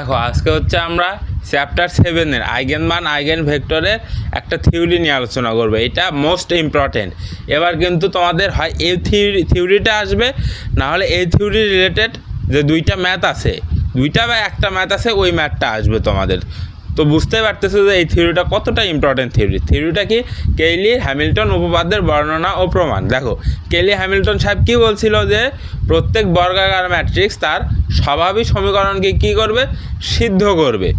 দেখো আজকে হচ্ছে আমরা চ্যাপ্টার 7-এর আইগেনমান আইগেন ভেক্টরের একটা থিওরি নিয়ে আলোচনা করবো। এটা মোস্ট ইম্পর্টেন্ট। এবার কিন্তু তোমাদের হয় এই থিওরিটা আসবে, না হলে এই থিওরি রিলেটেড যে দুইটা ম্যাথ আছে, দুইটা বা একটা ম্যাথ আছে, ওই ম্যাথটা আসবে তোমাদের। তো বুঝতে পারতেছো যে এই থিওরিটা কতটা ইম্পর্টেন্ট থিওরিটা কি? কেইলি হ্যামিল্টন উপপাদ্যের বর্ণনা ও প্রমাণ। দেখো কেইলি হ্যামিল্টন সাহেব কী বলছিল যে প্রত্যেক বর্গাকার ম্যাট্রিক্স তার স্বাভাবিক সমীকরণকে কী করবে? সিদ্ধ করবে।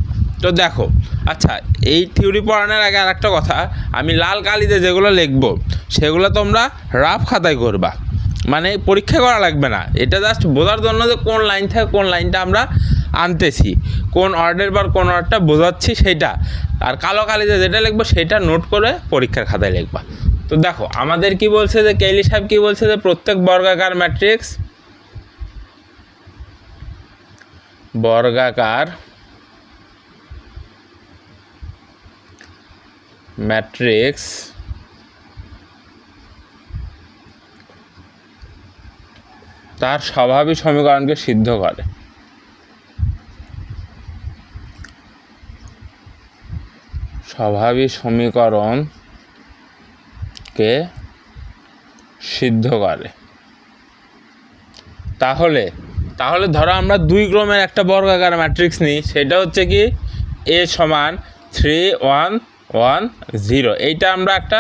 তো দেখো আচ্ছা, এই থিওরি পড়ানোর আগে আর একটা কথা, আমি লাল কালিতে যেগুলো লিখবো সেগুলো তোমরা রাফ খাতায় করবা, মানে পরীক্ষা করা লাগবে না। এটা জাস্ট বোঝার জন্য যে কোন লাইন থেকে কোন লাইনটা আমরা আনতেছি, কোন অর্ডার বা কোন অর্ডারটা বোঝাচ্ছি সেইটা, আর কালো কালিতে যেটা লিখবো সেটা নোট করে পরীক্ষার খাতায় লিখবা। তো দেখো আমাদের কি বলছে যে কেইলি সাহেব কি বলছে যে প্রত্যেক বর্গাকার ম্যাট্রিক্স তার স্বাভাবিক সমীকরণকে সিদ্ধ করে। স্বাভাবিক সমীকরণকে সিদ্ধ করে। তাহলে ধরো আমরা 2 ক্রমের একটা বর্গাকার ম্যাট্রিক্স নিই, সেটা হচ্ছে কি A সমান 3 1 1 0। এইটা আমরা একটা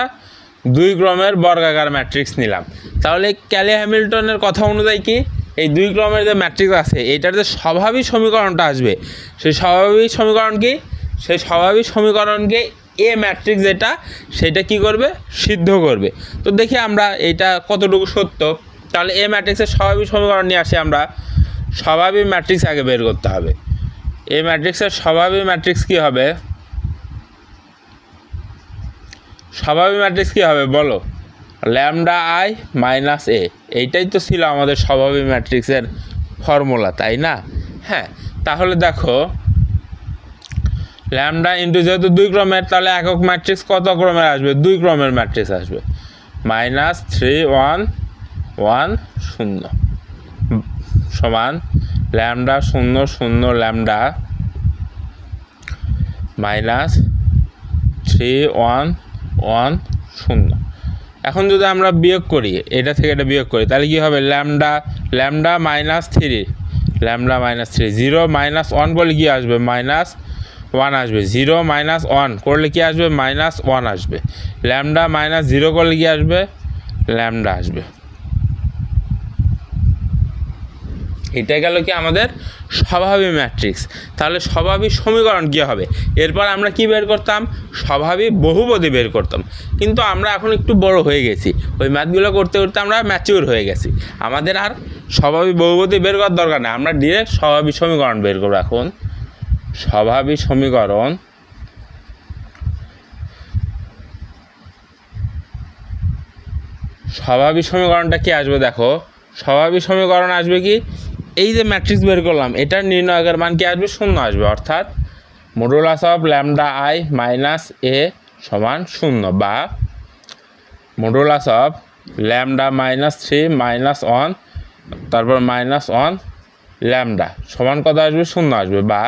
2 ক্রমের বর্গাকার ম্যাট্রিক্স নিলাম। তাহলে কেইলি হ্যামিল্টনের কথা অনুযায়ী কি এই 2 ক্রমের যে ম্যাট্রিক্স আছে এইটার যে স্বাভাবিক সমীকরণটা আসবে, সেই স্বাভাবিক সমীকরণ কি? সেই স্বাভাবিক সমীকরণকে এ ম্যাট্রিক্স যেটা সেটা কি করবে? সিদ্ধ করবে। তো দেখি আমরা এইটা কতটুকু সত্য। তাহলে এ ম্যাট্রিক্সের স্বাভাবিক সমীকরণ নিয়ে আসি আমরা। স্বাভাবিক ম্যাট্রিক্স আগে বের করতে হবে। এ ম্যাট্রিক্সের স্বাভাবিক ম্যাট্রিক্স কী হবে? স্বাভাবিক ম্যাট্রিক্স কী হবে বলো? Lambda I minus A. এইটাই তো ছিল আমাদের স্বাভাবিক ম্যাট্রিক্সের ফর্মুলা, তাই না? হ্যাঁ, তাহলে দেখো ল্যামডা ইন্টু যেহেতু 2 ক্রমের, তাহলে একক ম্যাট্রিক্স কত ক্রমের আসবে? 2 ক্রমের ম্যাট্রিক্স আসবে। মাইনাস 3 1 1 0 সমান ল্যামডা 0 0 ল্যামডা মাইনাস 3 1 1 0। এখন যদি আমরা বিয়োগ করি, এটা থেকে এটা বিয়োগ করি, তাহলে কী হবে? ল্যামডা মাইনাস 3 0 মাইনাস 1 করলে কী আসবে? মাইনাস 1 আসবে। 0 মাইনাস 1 করলে কী আসবে? মাইনাস 1 আসবে। ল্যামডা মাইনাস 0 করলে কী আসবে? ল্যামডা আসবে। এটা গেল কি আমাদের স্বাভাবিক ম্যাট্রিক্স। তাহলে স্বাভাবিক সমীকরণ কী হবে? এরপর আমরা কি বের করতাম? স্বাভাবিক বহুপদী বের করতাম। কিন্তু আমরা এখন একটু বড় হয়ে গেছি, ওই ম্যাথগুলো করতে করতে আমরা ম্যাচিউর হয়ে গেছি। আমাদের আর স্বাভাবিক বহুপদী বের করার দরকার নেই, আমরা ডিরেক্ট স্বাভাবিক সমীকরণ বের করবো। এখন স্বাভাবিক সমীকরণটা কি আসবে? দেখো স্বাভাবিক সমীকরণ আসবে কি? এই যে ম্যাট্রিক্স বের করলাম এটার নির্ণায়কের মান কি আসবে? 0 আসবে। অর্থাৎ modulus of lambda I minus A সমান 0, বা modulus of lambda minus 3 minus 1 তারপর মাইনাস 1 ল্যামডা সমান কত আসবে? 0 আসবে। বা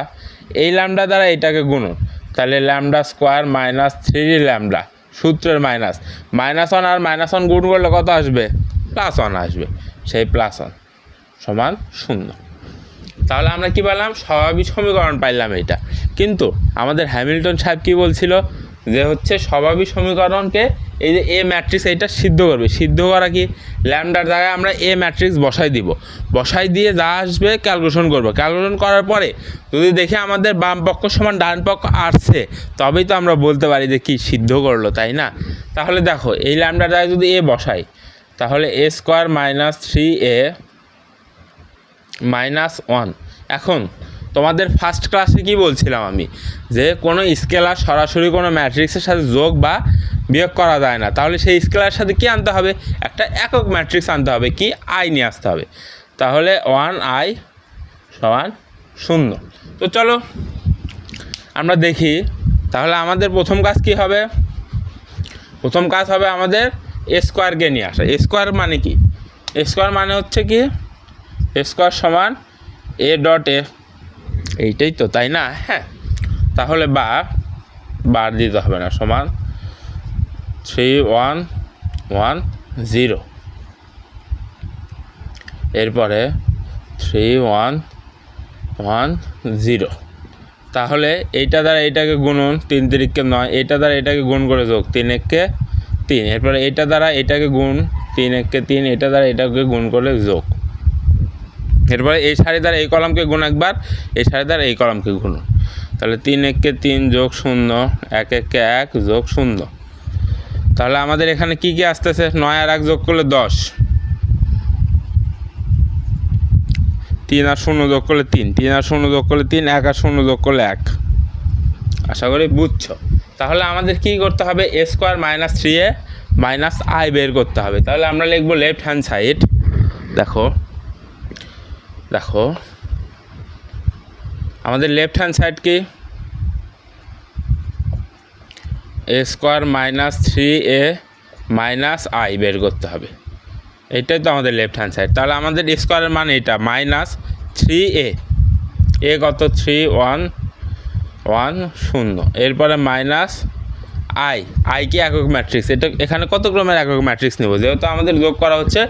এই ল্যামডা দ্বারা এটাকে গুণন, তাহলে ল্যামডা স্কোয়ার মাইনাস 3 ল্যামডা, সূত্রের মাইনাস 1 আর -1 গুণ করলে কত আসবে? +1 আসবে। সেই +1 সমান 0। তাহলে আমরা কি পেলাম? স্বাভাবিক সমীকরণ পাইলাম এইটা। কিন্তু আমাদের হ্যামিল্টন সাহেব কী বলছিল? যে হচ্ছে স্বাভাবিক সমীকরণকে এই যে এ ম্যাট্রিক্স এইটা সিদ্ধ করবে। সিদ্ধ করা কি? ল্যামডার জায়গায় আমরা এ ম্যাট্রিক্স বসাই দিব, বসাই দিয়ে যা আসবে ক্যালকুলেশন করব। ক্যালকুলেশন করার পরে যদি দেখে আমাদের বাম পক্ষ সমান ডান পক্ষ আসছে, তবেই তো আমরা বলতে পারি যে কি সিদ্ধ করলো, তাই না? তাহলে দেখো এই ল্যামডার জায়গায় যদি এ বসাই, তাহলে a square minus 3a minus 1। এখন তোমাদের ফার্স্ট ক্লাসে কি বলছিলাম আমি? যে কোনো স্কেলার সরাসরি কোনো ম্যাট্রিক্সের সাথে যোগ বা বিয়োগ করা যায় না। তাহলে সেই স্কেলারের সাথে কি আনতে হবে? একটা একক ম্যাট্রিক্স আনতে হবে। কি? আই নিয়ে আসতে হবে। তাহলে 1i সমান 0। তো চলো আমরা দেখি। তাহলে আমাদের প্রথম কাজ কি হবে? প্রথম কাজ হবে আমাদের এ স্কোয়ারকে নিয়ে আসা। এ স্কোয়ার মানে কি? এ স্কোয়ার মানে হচ্ছে কি, এ স্কোয়ার সমান এ ডট এ এইটাই তো, তাই না? হ্যাঁ, তাহলে বার দিতে হবে না, সমান 3 1 1 0, এরপরে 3 1 1 0। তাহলে এইটা দ্বারা এইটাকে গুণন 3 3 9, এইটা দ্বারা এটাকে গুণ করে যোগ 3 1 3, এরপরে এইটা দ্বারা এটাকে গুণ 3 1 3, এটা দ্বারা এটাকে গুণ করে যোগ, এরপরে এই সারি দ্বারা এই কলামকে গুণ একবার, এই সারি দ্বারা এই কলামকে গুণ। তাহলে 3 1 3 যোগ 0, 1 1 1 যোগ 0। তাহলে আমাদের এখানে কি কি আসতেছে? 9 আর 1 যোগ করলে 10, 3 আর 0 যোগ করলে 3, 3 আর 0 যোগ করলে 3, 1 আর 0 যোগ করলে 1। আশা করি বুঝছো। তাহলে আমাদের কি করতে হবে? a square minus 3a minus i বের করতে হবে। তাহলে আমরা লিখবো লেফট হ্যান্ড সাইড, দেখো আমাদের লেফট হ্যান্ড সাইড কি? a square minus 3a minus i বের করতে হবে, এইটাই তো আমাদের লেফট হ্যান্ড সাইড। তাহলে আমাদের স্কোয়ারের মান এটা মাইনাস 3a, কত? 3 1 1 0, এরপরে মাইনাস i কি একক ম্যাট্রিক্স, এটা এখানে কত ক্রমের একক ম্যাট্রিক্স নেব? যেহেতু আমাদের যোগ করা হচ্ছে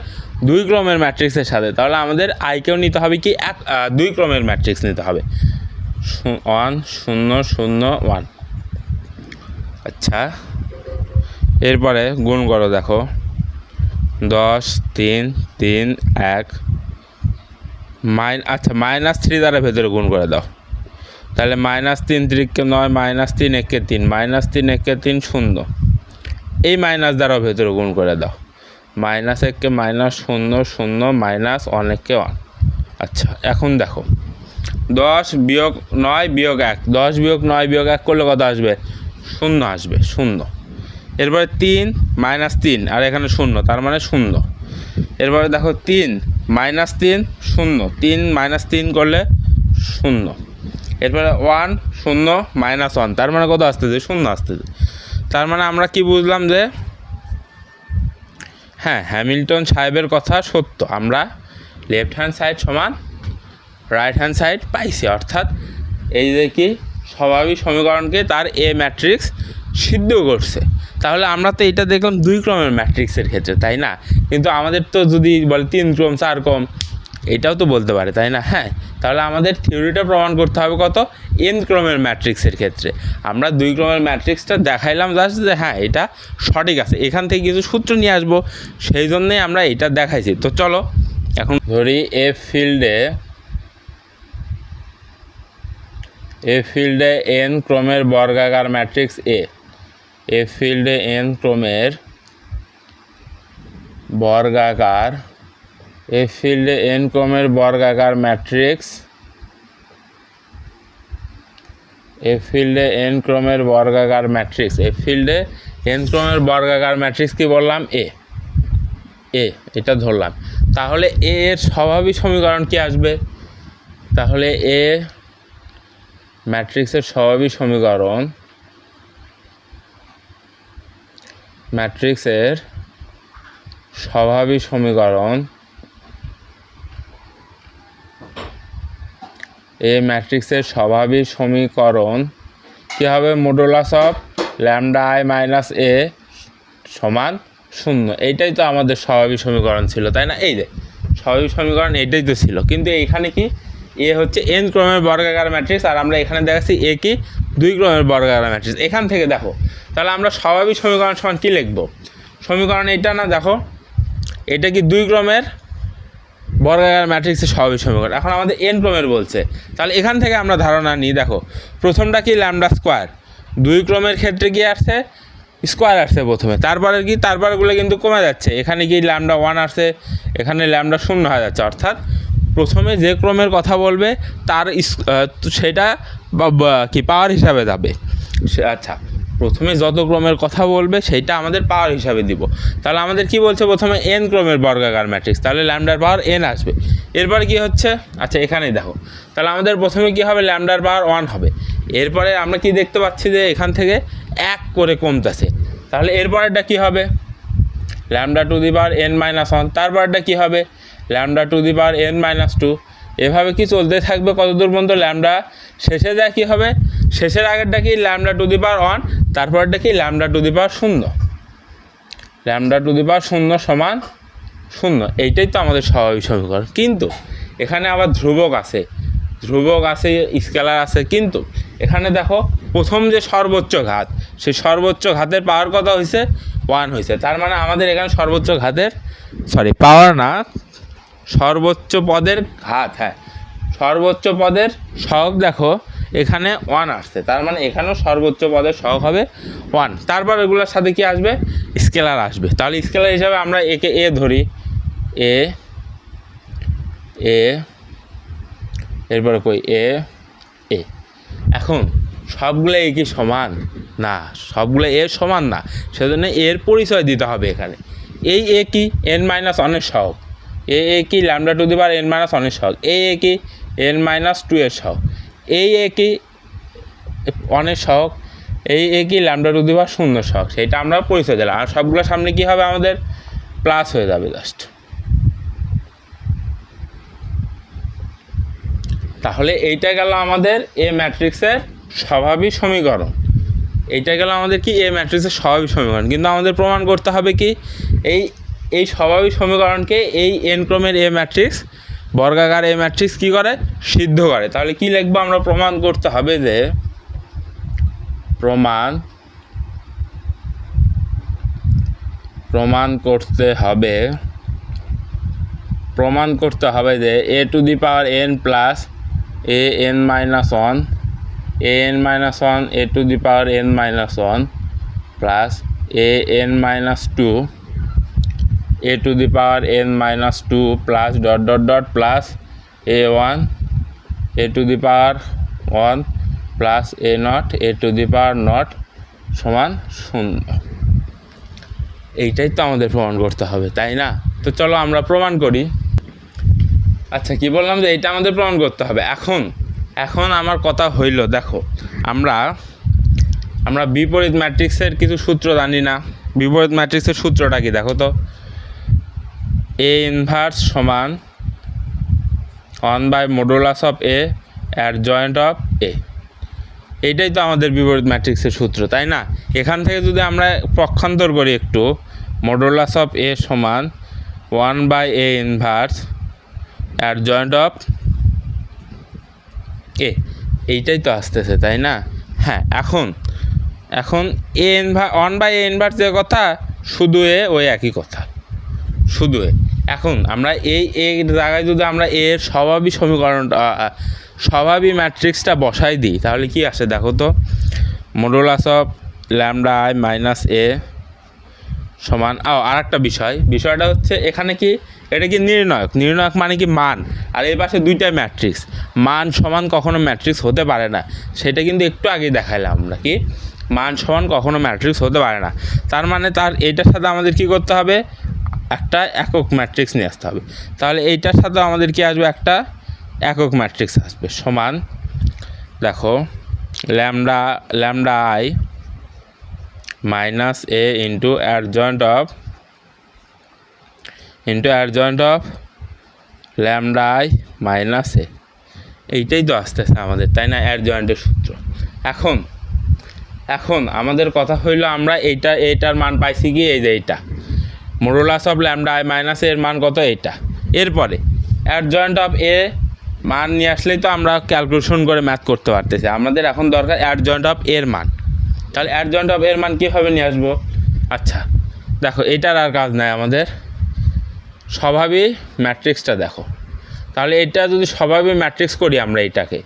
2 ক্রমের ম্যাট্রিক্সের সাথে, তাহলে আমাদের কেও নিতে হবে কি 2 ক্রমের ম্যাট্রিক্স নিতে হবে, 1 0 0 1। আচ্ছা, এরপরে গুণ করো, দেখো 10 3 3 1, আচ্ছা মাইনাস 3 দ্বারা ভেতরে গুণ করে দাও। তাহলে মাইনাস 3 3 9, মাইনাস 3 1 3, মাইনাস 3 1 3 0, এই মাইনাস দ্বারাও ভেতরে গুণ করে দাও, মাইনাস 1 মাইনাস 0 0, মাইনাস 1 1। আচ্ছা, এখন দেখো 10 বিয়োগ 9 বিয়োগ 1, 10 বিয়োগ 9 বিয়োগ 1 করলে কত আসবে? 0 আসবে, 0। এরপরে 3 মাইনাস 3 আর এখানে 0, তার মানে 0। এরপরে দেখো 3 মাইনাস 3 0, 3 মাইনাস 3 করলে 0। এরপরে 1 0 মাইনাস 1, তার মানে কত আসতেছে? 0 আসতেছে। তার মানে আমরা কি বুঝলাম? যে হ্যাঁ, হ্যামিল্টন সাহেবের কথা সত্য, আমরা লেফট হ্যান্ড সাইড সমান রাইট হ্যান্ড সাইড পাইছি। অর্থাৎ এই যে কি স্বাভাবিক সমীকরণকে তার এ ম্যাট্রিক্স সিদ্ধ করছে। তাহলে আমরা তো এটা দেখলাম 2 ক্রমের ম্যাট্রিক্সের ক্ষেত্রে, তাই না? কিন্তু আমাদের তো যদি বলে 3 ক্রম 4 ক্রম, এটাও তো বলতে পারে, তাই না? হ্যাঁ, তাহলে আমাদের থিওরিটা প্রমাণ করতে হবে কত? n ক্রমের ম্যাট্রিক্সের ক্ষেত্রে। আমরা 2 ক্রমের ম্যাট্রিক্সটা দেখাইলাম জাস্ট যে হ্যাঁ এটা সঠিক আছে, এখান থেকে কিছু সূত্র নিয়ে আসবো, সেই জন্যেই আমরা এটা দেখাইছি। তো চলো এখন ধরি এ ফিল্ডে n ক্রমের বর্গাকার ম্যাট্রিক্স এ ফিল্ডে n ক্রমের বর্গাকার, বর্গাকার ম্যাট্রিক্স, বর্গাকার ম্যাট্রিক্স কি বললাম? এটা ধরলাম। তাহলে এর স্বাভাবিক সমীকরণ কি আসবে? তাহলে ম্যাট্রিক্সের স্বাভাবিক সমীকরণ, ম্যাট্রিক্সের স্বাভাবিক সমীকরণ কী হবে? Modulus of lambda i minus a সমান 0। এইটাই তো আমাদের স্বাভাবিক সমীকরণ ছিল, তাই না? এই যে স্বাভাবিক সমীকরণ এইটাই তো ছিল, কিন্তু এইখানে কি হচ্ছে n ক্রমের বর্গাকার ম্যাট্রিক্স, আর আমরা এখানে দেখাচ্ছি কি 2 ক্রমের বর্গাকার ম্যাট্রিক্স। এখান থেকে দেখো, তাহলে আমরা স্বাভাবিক সমীকরণ সমান কী লিখব? সমীকরণ এটা না, দেখো এটা কি 2 ক্রমের বর্গাকার ম্যাট্রিক্সের স্বাভাবিক সমীকরণ। এখন আমাদের n ক্রমের বলছে, তাহলে এখান থেকে আমরা ধারণা নিই। দেখো প্রথমটা কি? Lambda square. 2 ক্রমের ক্ষেত্রে কি আসছে? স্কোয়ার আসছে প্রথমে, তারপরগুলো কিন্তু কমে যাচ্ছে। এখানে কি ল্যামডা 1 আসছে, এখানে ল্যামডা 0 হয়ে যাচ্ছে। অর্থাৎ প্রথমে যে ক্রমের কথা বলবে তার সেটা কি পাওয়ার হিসাবে যাবে। আচ্ছা, প্রথমে যত ক্রমের কথা বলবে সেইটা আমাদের পাওয়ার হিসাবে দিব। তাহলে আমাদের কি বলছে? প্রথমে n ক্রমের বর্গাকার ম্যাট্রিক্স, তাহলে ল্যামডার পাওয়ার n আসবে। এরপরে কি হচ্ছে? আচ্ছা এখানেই দেখো, তাহলে আমাদের প্রথমে কি হবে? ল্যামডার পাওয়ার 1 হবে। এরপরে আমরা কি দেখতে পাচ্ছি? যে এখান থেকে 1 করে কমতেছে। তাহলে এরপরেরটা কি হবে? Lambda to the power n minus 1। তারপরটা কি হবে? Lambda to the power n minus 2। এভাবে কি চলতে থাকবে কতদূর পর্যন্ত ল্যামডা শেষে যায় কী হবে, শেষের আগেরটা কি ল্যামডা টু দি পাওয়ার 1, তারপরটা কি lambda to the power 0, lambda to the power 0 সমান 0। এইটাই তো আমাদের স্বাভাবিক সমীকরণ। কিন্তু এখানে আবার ধ্রুবক আছে, স্কেলার আছে, কিন্তু এখানে দেখো প্রথম যে সর্বোচ্চ ঘাত, সেই সর্বোচ্চ ঘাতের পাওয়ার কত হয়েছে, 1 হয়েছে। তার মানে আমাদের এখানে সর্বোচ্চ ঘাতের পাওয়ার না, সর্বোচ্চ পদের ঘাত, হ্যাঁ সর্বোচ্চ পদের সহগ দেখো এখানে 1 আসছে, তার মানে এখানেও সর্বোচ্চ পদের সহগ হবে 1। তারপর এগুলোর সাথে কি আসবে, স্কেলার আসবে। তাহলে স্কেলার হিসাবে আমরা একে এ ধরি, এ এরপরে কই এ। এখন সবগুলো এ কি সমান না, সবগুলো এ সমান না, সেজন্য এর পরিচয় দিতে হবে এখানে। এই এ কি n-1 সহগ, এ কি lambda to the power n-1 সহগ, এ কি n-2 সহগ, এই এ কি 1 সহগ, এই কি ল্যামডা টু দি পাওয়ার 0 সহগ, সেটা আমরা পরিচয় দিলাম। আর সবগুলোর সামনে কি হবে, আমাদের প্লাস হয়ে যাবে জাস্ট। তাহলে এইটা গেল আমাদের এ ম্যাট্রিক্সের স্বাভাবিক সমীকরণ, এইটা গেল আমাদের কি এ ম্যাট্রিক্সের স্বাভাবিক সমীকরণ। কিন্তু আমাদের প্রমাণ করতে হবে কি এই স্বাভাবিক সমীকরণকে এই এন ক্রমের এ ম্যাট্রিক্স, বর্গাকার এ ম্যাট্রিক্স কী করে, সিদ্ধ করে। তাহলে কি লিখবো আমরা, প্রমাণ করতে হবে যে প্রমাণ করতে হবে যে A to the power n plus A n-1, A n-1, A to the power n-1 plus A n-2, A to the power n-2 plus dot dot dot plus a1, A to the power 1 plus a0, A to the power 0 সমান 0। এইটাই তো আমাদের প্রমাণ করতে হবে, তাই না? তো চলো আমরা প্রমাণ করি। আচ্ছা, কি বললাম যে এইটা আমাদের প্রমাণ করতে হবে। এখন আমার কথা হইল, দেখো আমরা বিপরীত ম্যাট্রিক্সের কিছু সূত্র জানি না। বিপরীত ম্যাট্রিক্সের সূত্রটা কি দেখো তো, এ ইনভার্স সমান 1/মডুলাস অফ এ অ্যাডজয়েন্ট অফ এ। এইটাই তো আমাদের বিপরীত ম্যাট্রিক্সের সূত্র, তাই না? এখান থেকে যদি আমরা পক্ষান্তর করি একটু, মডুলাস অফ এ সমান 1/a ইনভার্স অ্যাডজয়েন্ট অফ এ, এইটাই তো আসতেছে, তাই না? হ্যাঁ, এখন এ 1/a ইনভার্স যে কথা, শুধু এ ওই একই কথা, শুধু এ। এখন আমরা এই জায়গায় যদি আমরা এর স্বাভাবিক ম্যাট্রিক্সটা বসাই দিই, তাহলে কি আসে দেখো তো, modulus of lambda I minus A সমান আর একটা বিষয়টা হচ্ছে এখানে কি, এটা কি নির্ণায়ক মানে কি মান, আর এই পাশে দুইটা ম্যাট্রিক্স, মান সমান কখনো ম্যাট্রিক্স হতে পারে না, সেটা কিন্তু একটু আগেই দেখাইলাম আমরা, কি মান সমান কখনো ম্যাট্রিক্স হতে পারে না। তার মানে এইটার সাথে আমাদের কি করতে হবে, একটা একক ম্যাট্রিক্স নিয়ে আসতে হবে। তাহলে এইটার সাথে আমাদের কি আসবে, একটা একক ম্যাট্রিক্স আসবে, সমান দেখো lambda I minus A into adjoint of lambda I minus A. এইটাই তো আসতেছে আমাদের, তাই না, অ্যাডজয়েন্টের সূত্র। এখন আমাদের কথা হইলো, আমরা এইটার মান পাইছি কি, এই যে এইটা modulus of lambda I minus এর মান কত, এইটা। এরপরে অ্যাডজয়েন্ট অফ এ মান নিয়ে আসলেই তো আমরা ক্যালকুলেশন করে ম্যাথ করতে পারতেছি। আমাদের এখন দরকার অ্যাডজয়েন্ট অফ এর মান। তাহলে অ্যাডজয়েন্ট অফ এর মান কীভাবে নিয়ে আসবো? আচ্ছা দেখো, এটার আর কাজ নাই আমাদের, স্বাভাবিক ম্যাট্রিক্সটা দেখো। তাহলে এটা যদি স্বাভাবিক ম্যাট্রিক্স করি আমরা এটাকে,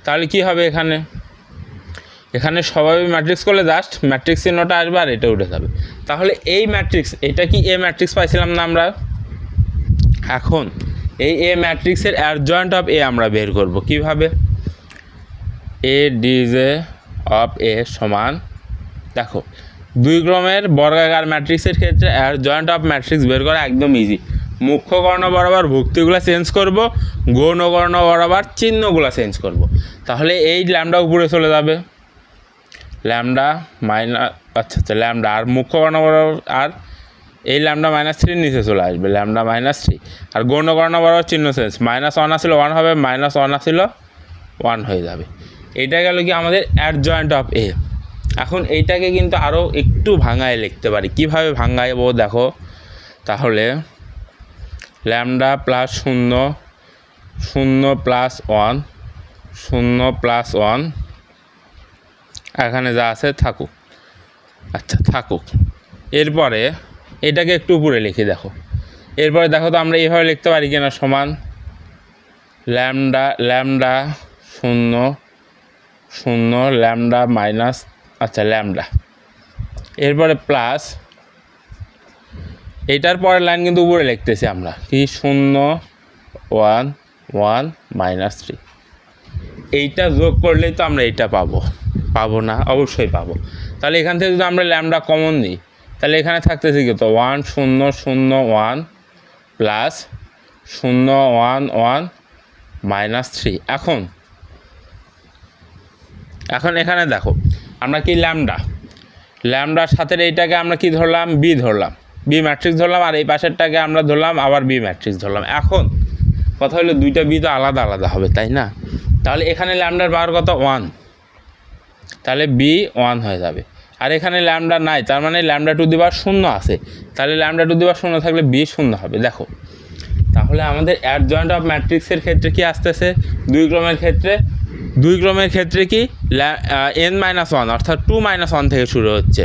তাহলে কি হবে, এখানে স্বাভাবিক ম্যাট্রিক্স করলে জাস্ট ম্যাট্রিক্স চিহ্নটা আসবে আর এটা উঠে যাবে। তাহলে এই ম্যাট্রিক্স, এটা কি এ ম্যাট্রিক্স পাইছিলাম না আমরা? এখন এই এ ম্যাট্রিক্সের অ্যাডজয়েন্ট অফ এ আমরা বের করব কিভাবে, এ ডিজে অফ এ সমান, দেখো দুই ক্রমের বর্গাকার ম্যাট্রিক্সের ক্ষেত্রে অ্যাডজয়েন্ট অফ ম্যাট্রিক্স বের করা একদম ইজি। মুখ্য কর্ণ বরাবর ভুক্তিগুলো চেঞ্জ করব, গৌণ কর্ণ বরাবর চিহ্নগুলো চেঞ্জ করব। তাহলে এই ল্যামডা উপরে চলে যাবে, ল্যামডা মাইনাস ল্যামডা, আর মুখ্য কর্ণ বরাবর আর এই ল্যামডা মাইনাস থ্রির নিচে চলে আসবে ল্যামডা মাইনাস থ্রি। আর গণ্যকরণ বরাবর চিহ্ন চেঞ্জ, মাইনাস ওয়ান আসলে ওয়ান হবে, মাইনাস ওয়ান আসছিল ওয়ান হয়ে যাবে। এইটা গেল কি আমাদের অ্যাডজয়েন্ট অফ এ। এখন এইটাকে কিন্তু আরও একটু ভাঙায় লিখতে পারি। কীভাবে ভাঙাইবো দেখো, তাহলে ল্যামডা প্লাস শূন্য, শূন্য প্লাস ওয়ান, শূন্য প্লাস ওয়ান, এখানে যা আছে থাকুক। আচ্ছা থাকুক। এরপরে এটাকে একটু উপরে লিখে দেখো। এরপরে দেখো তো আমরা এইভাবে লিখতে পারি কিনা, সমান ল্যামডা, ল্যামডা শূন্য, শূন্য ল্যামডা মাইনাস, আচ্ছা ল্যামডা, এরপরে প্লাস, এইটার পরের লাইন কিন্তু উপরে লিখতেছি আমরা কি, শূন্য ওয়ান ওয়ান মাইনাস থ্রি। এইটা যোগ করলেই তো আমরা এইটা পাবো, পাবো না? অবশ্যই পাবো। তাহলে এখান থেকে যদি আমরা ল্যামডা কমন নিই, তাহলে এখানে থাকতেছে কি, তো ওয়ান শূন্য শূন্য ওয়ান প্লাস শূন্য ওয়ান ওয়ান মাইনাস থ্রি। এখন এখানে দেখো আমরা কি ল্যামডা, ল্যামডার সাথে এইটাকে আমরা কি ধরলাম, বি ধরলাম, বি ম্যাট্রিক্স ধরলাম, আর এই পাশেরটাকে আমরা ধরলাম আবার বি ম্যাট্রিক্স ধরলাম। এখন কথা হলো দুইটা বি তো আলাদা আলাদা হবে, তাই না? তাহলে এখানে ল্যামডার পাওয়ার কত, ওয়ান, তাহলে বি ওয়ান হয়ে যাবে। আর এখানে ল্যামডা নাই, তার মানে ল্যামডা টু দি পাওয়ার শূন্য আছে, তাহলে ল্যামডা টু দি পাওয়ার শূন্য থাকলে বি শূন্য হবে। দেখো তাহলে আমাদের অ্যাডজয়েন্ট অফ ম্যাট্রিক্সের ক্ষেত্রে কি আসতেছে, দুই ক্রমের ক্ষেত্রে, দুই ক্রমের ক্ষেত্রে কি এন মাইনাস ওয়ান অর্থাৎ টু মাইনাস ওয়ান থেকে শুরু হচ্ছে,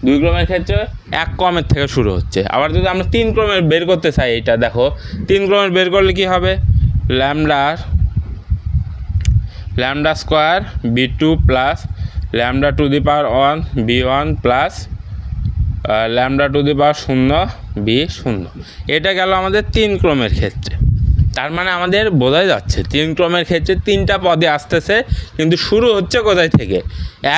দুই ক্রমের ক্ষেত্রে এক ক্রমের থেকে শুরু হচ্ছে। আবার যদি আমরা তিন ক্রমের বের করতে চাই, এইটা দেখো তিন ক্রমের বের করলে কি হবে, lambda square B two plus lambda to the power one B one plus lambda to the power শূন্য বি শূন্য। এটা গেল আমাদের তিন ক্রমের ক্ষেত্রে। তার মানে আমাদের বোঝাই যাচ্ছে তিন ক্রমের ক্ষেত্রে তিনটা পদে আসতেছে, কিন্তু শুরু হচ্ছে কোথায় থেকে,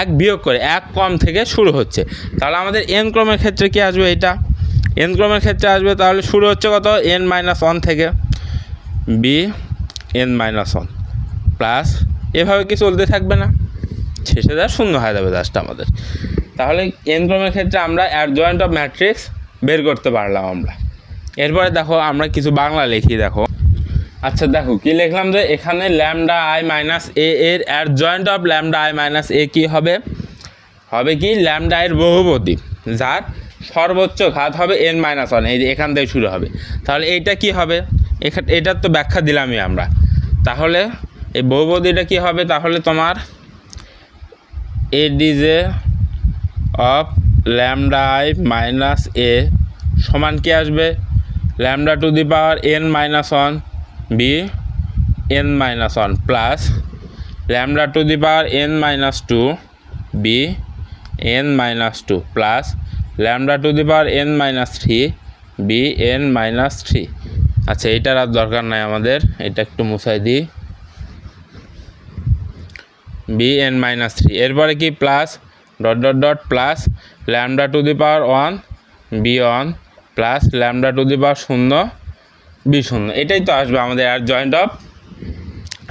এক বিয়োগ করে, এক কম থেকে শুরু হচ্ছে। তাহলে আমাদের এন ক্রমের ক্ষেত্রে কি আসবে, এটা এন ক্রমের ক্ষেত্রে আসবে, তাহলে শুরু হচ্ছে কত, এন মাইনাস ওয়ান থেকে, B N minus one plus, এভাবে কি চলতে থাকবে না, শেষে যা শূন্য হয়ে যাবে জাস্ট আমাদের। তাহলে এন ক্রমের ক্ষেত্রে আমরা অ্যাডজয়েন্ট অফ ম্যাট্রিক্স বের করতে পারলাম আমরা। এরপরে দেখো আমরা কিছু বাংলা লিখি, দেখো আচ্ছা দেখো কি লিখলাম, যে এখানে ল্যামডা আই মাইনাস এ এর adjoint of lambda I minus A কী হবে, হবে কি ল্যামডা এর বহুপদী যার সর্বোচ্চ ঘাত হবে এন মাইনাস ওয়ান, এই যে এখান থেকে শুরু হবে। তাহলে এইটা কি হবে, এটার তো ব্যাখ্যা দিলামই আমরা। তাহলে এই বহুপদীটা কি হবে, তাহলে তোমার A DJ of lambda I minus A সমান কি আসবে, lambda to the power N minus one B N minus one plus lambda to the power N minus two B N minus two plus lambda to the power N minus three B N minus three. আচ্ছা এইটার আর দরকার নাই আমাদের, এটা একটু মুছাই দিই, B N minus three. এরপরে কি plus dot dot dot plus lambda to the power one B one plus lambda to the power শূন্য বি শূন্য। এটাই তো আসবে আমাদের adjoint of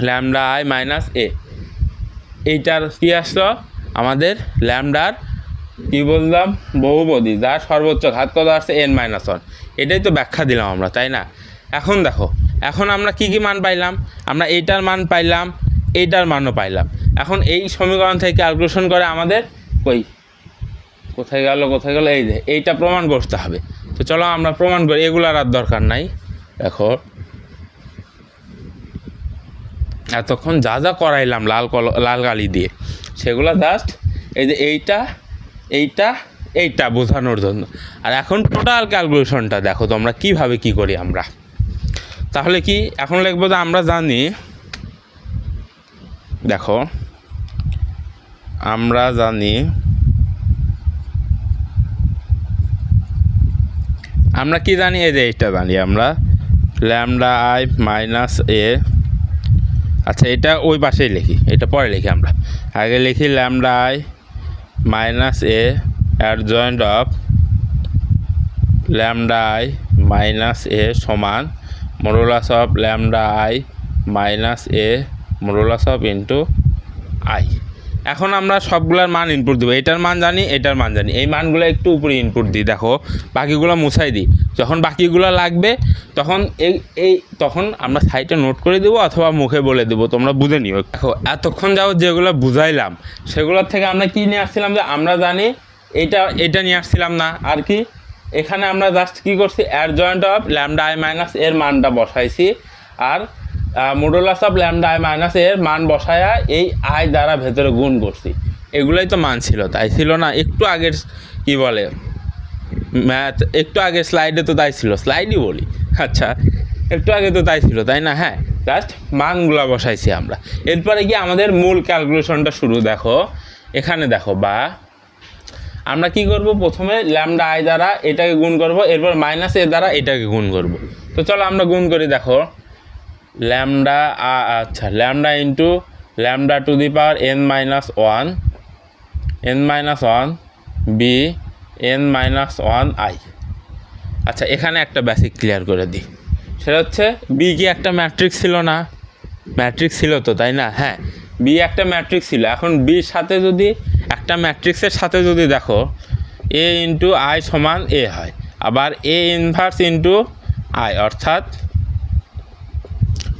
lambda I minus A. এইটার কী আসলো আমাদের, ল্যামডার কী বললাম, বহুপদী যার সর্বোচ্চ ঘাত কত আসছে এন মাইনাস ওয়ান। এটাই তো ব্যাখ্যা দিলাম আমরা, তাই না? এখন দেখো এখন আমরা কি কি মান পাইলাম, আমরা এইটার মান পাইলাম, এইটার মানও পাইলাম। এখন এই সমীকরণ থেকে ক্যালকুলেশন করে আমাদের কোথায় গেল এই যে এইটা প্রমাণ করতে হবে। তো চলো আমরা প্রমাণ করি, এগুলার আর দরকার নাই। দেখো এতক্ষণ যা যা করাইলাম লাল কালি দিয়ে, সেগুলো জাস্ট এই যে এইটা বোঝানোর জন্য। আর এখন টোটাল ক্যালকুলেশনটা দেখো তোমরা কীভাবে কি করি আমরা। তাহলে কি এখন লিখবো যে আমরা জানি, দেখো আমরা জানি, আমরা কি জানি, এই যে এইটা জানি আমরা, ল্যামডা আই মাইনাস এ। আচ্ছা এটা ওই পাশেই লিখি, এটা পরে লিখি, আমরা আগে লিখি lambda I minus A adjoint of lambda I minus A সমান modulus of lambda I minus A modulus of into I. এখন আমরা সবগুলোর মান ইনপুট দেবো, এটার মান জানি, এটার মান জানি, এই মানগুলো একটু উপরে ইনপুট দিই। দেখো বাকিগুলো মুছাই দিই, যখন বাকিগুলো লাগবে তখন তখন আমরা সাইটে নোট করে দেবো অথবা মুখে বলে দেবো, তোমরা বুঝে নিও। দেখো এতক্ষণ যাও যেগুলো বুঝাইলাম সেগুলোর থেকে আমরা কি নিয়ে আসছিলাম, যে আমরা জানি এটা নিয়ে আসছিলাম না। আর কি এখানে আমরা জাস্ট কী করছি, adjoint of lambda I minus এর মানটা বসাইছি, আর modulus of lambda I minus এর মান বসায়া এই আই দ্বারা ভেতরে গুণ করছি। এগুলোই তো মান ছিল, তাই ছিল না? একটু আগের কি বলে ম্যাথ, একটু আগের স্লাইডে তো তাই ছিল, স্লাইডই বলি, আচ্ছা একটু আগে তো তাই ছিল, তাই না? হ্যাঁ, জাস্ট মানগুলো বসাইছি আমরা। এরপরে কি আমাদের মূল ক্যালকুলেশনটা শুরু। দেখো এখানে দেখো, বা আমরা কি করব, প্রথমে ল্যামডা আই দ্বারা এটাকে গুণ করব, এরপর মাইনাস এ দ্বারা এটাকে গুণ করব। তো চলো আমরা গুণ করি। দেখো lambda into lambda to the power n minus one B n minus one I. আচ্ছা এখানে একটা বেসিক ক্লিয়ার করে দিই, সেটা হচ্ছে বি কি একটা ম্যাট্রিক্স ছিল না? ম্যাট্রিক্স ছিল তো, তাই না? হ্যাঁ, বি একটা ম্যাট্রিক্স ছিল। এখন বির সাথে যদি একটা ম্যাট্রিক্সের সাথে যদি দেখো এ ইন্টু আই সমান এ হয়, আবার এ ইনভার্স ইন্টু আই,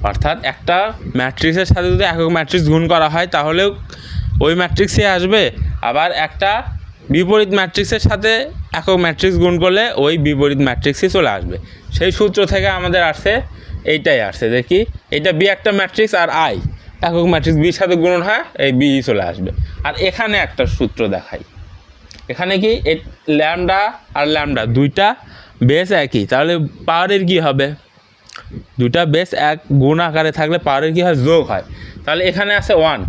অর্থাৎ একটা ম্যাট্রিক্সের সাথে যদি একক ম্যাট্রিক্স গুণ করা হয় তাহলেও ওই ম্যাট্রিক্সে আসবে, আবার একটা বিপরীত ম্যাট্রিক্সের সাথে একক ম্যাট্রিক্স গুণ করলে ওই বিপরীত ম্যাট্রিক্সই চলে আসবে। সেই সূত্র থেকে আমাদের আসছে, এইটাই আসছে। দেখি এটা বি একটা ম্যাট্রিক্স আর আই একক ম্যাট্রিক্স, বির সাথে গুণন হয় এই বি চলে আসবে। আর এখানে একটা সূত্র দেখাই, এখানে কি ল্যামডা আর ল্যামডা দুইটা বেস একই, তাহলে পাওয়ারের কি হবে? দুটা বেস এক গুণ আকারে থাকলে পাওয়ারের কী হয়? যোগ হয়। তাহলে এখানে আছে 1,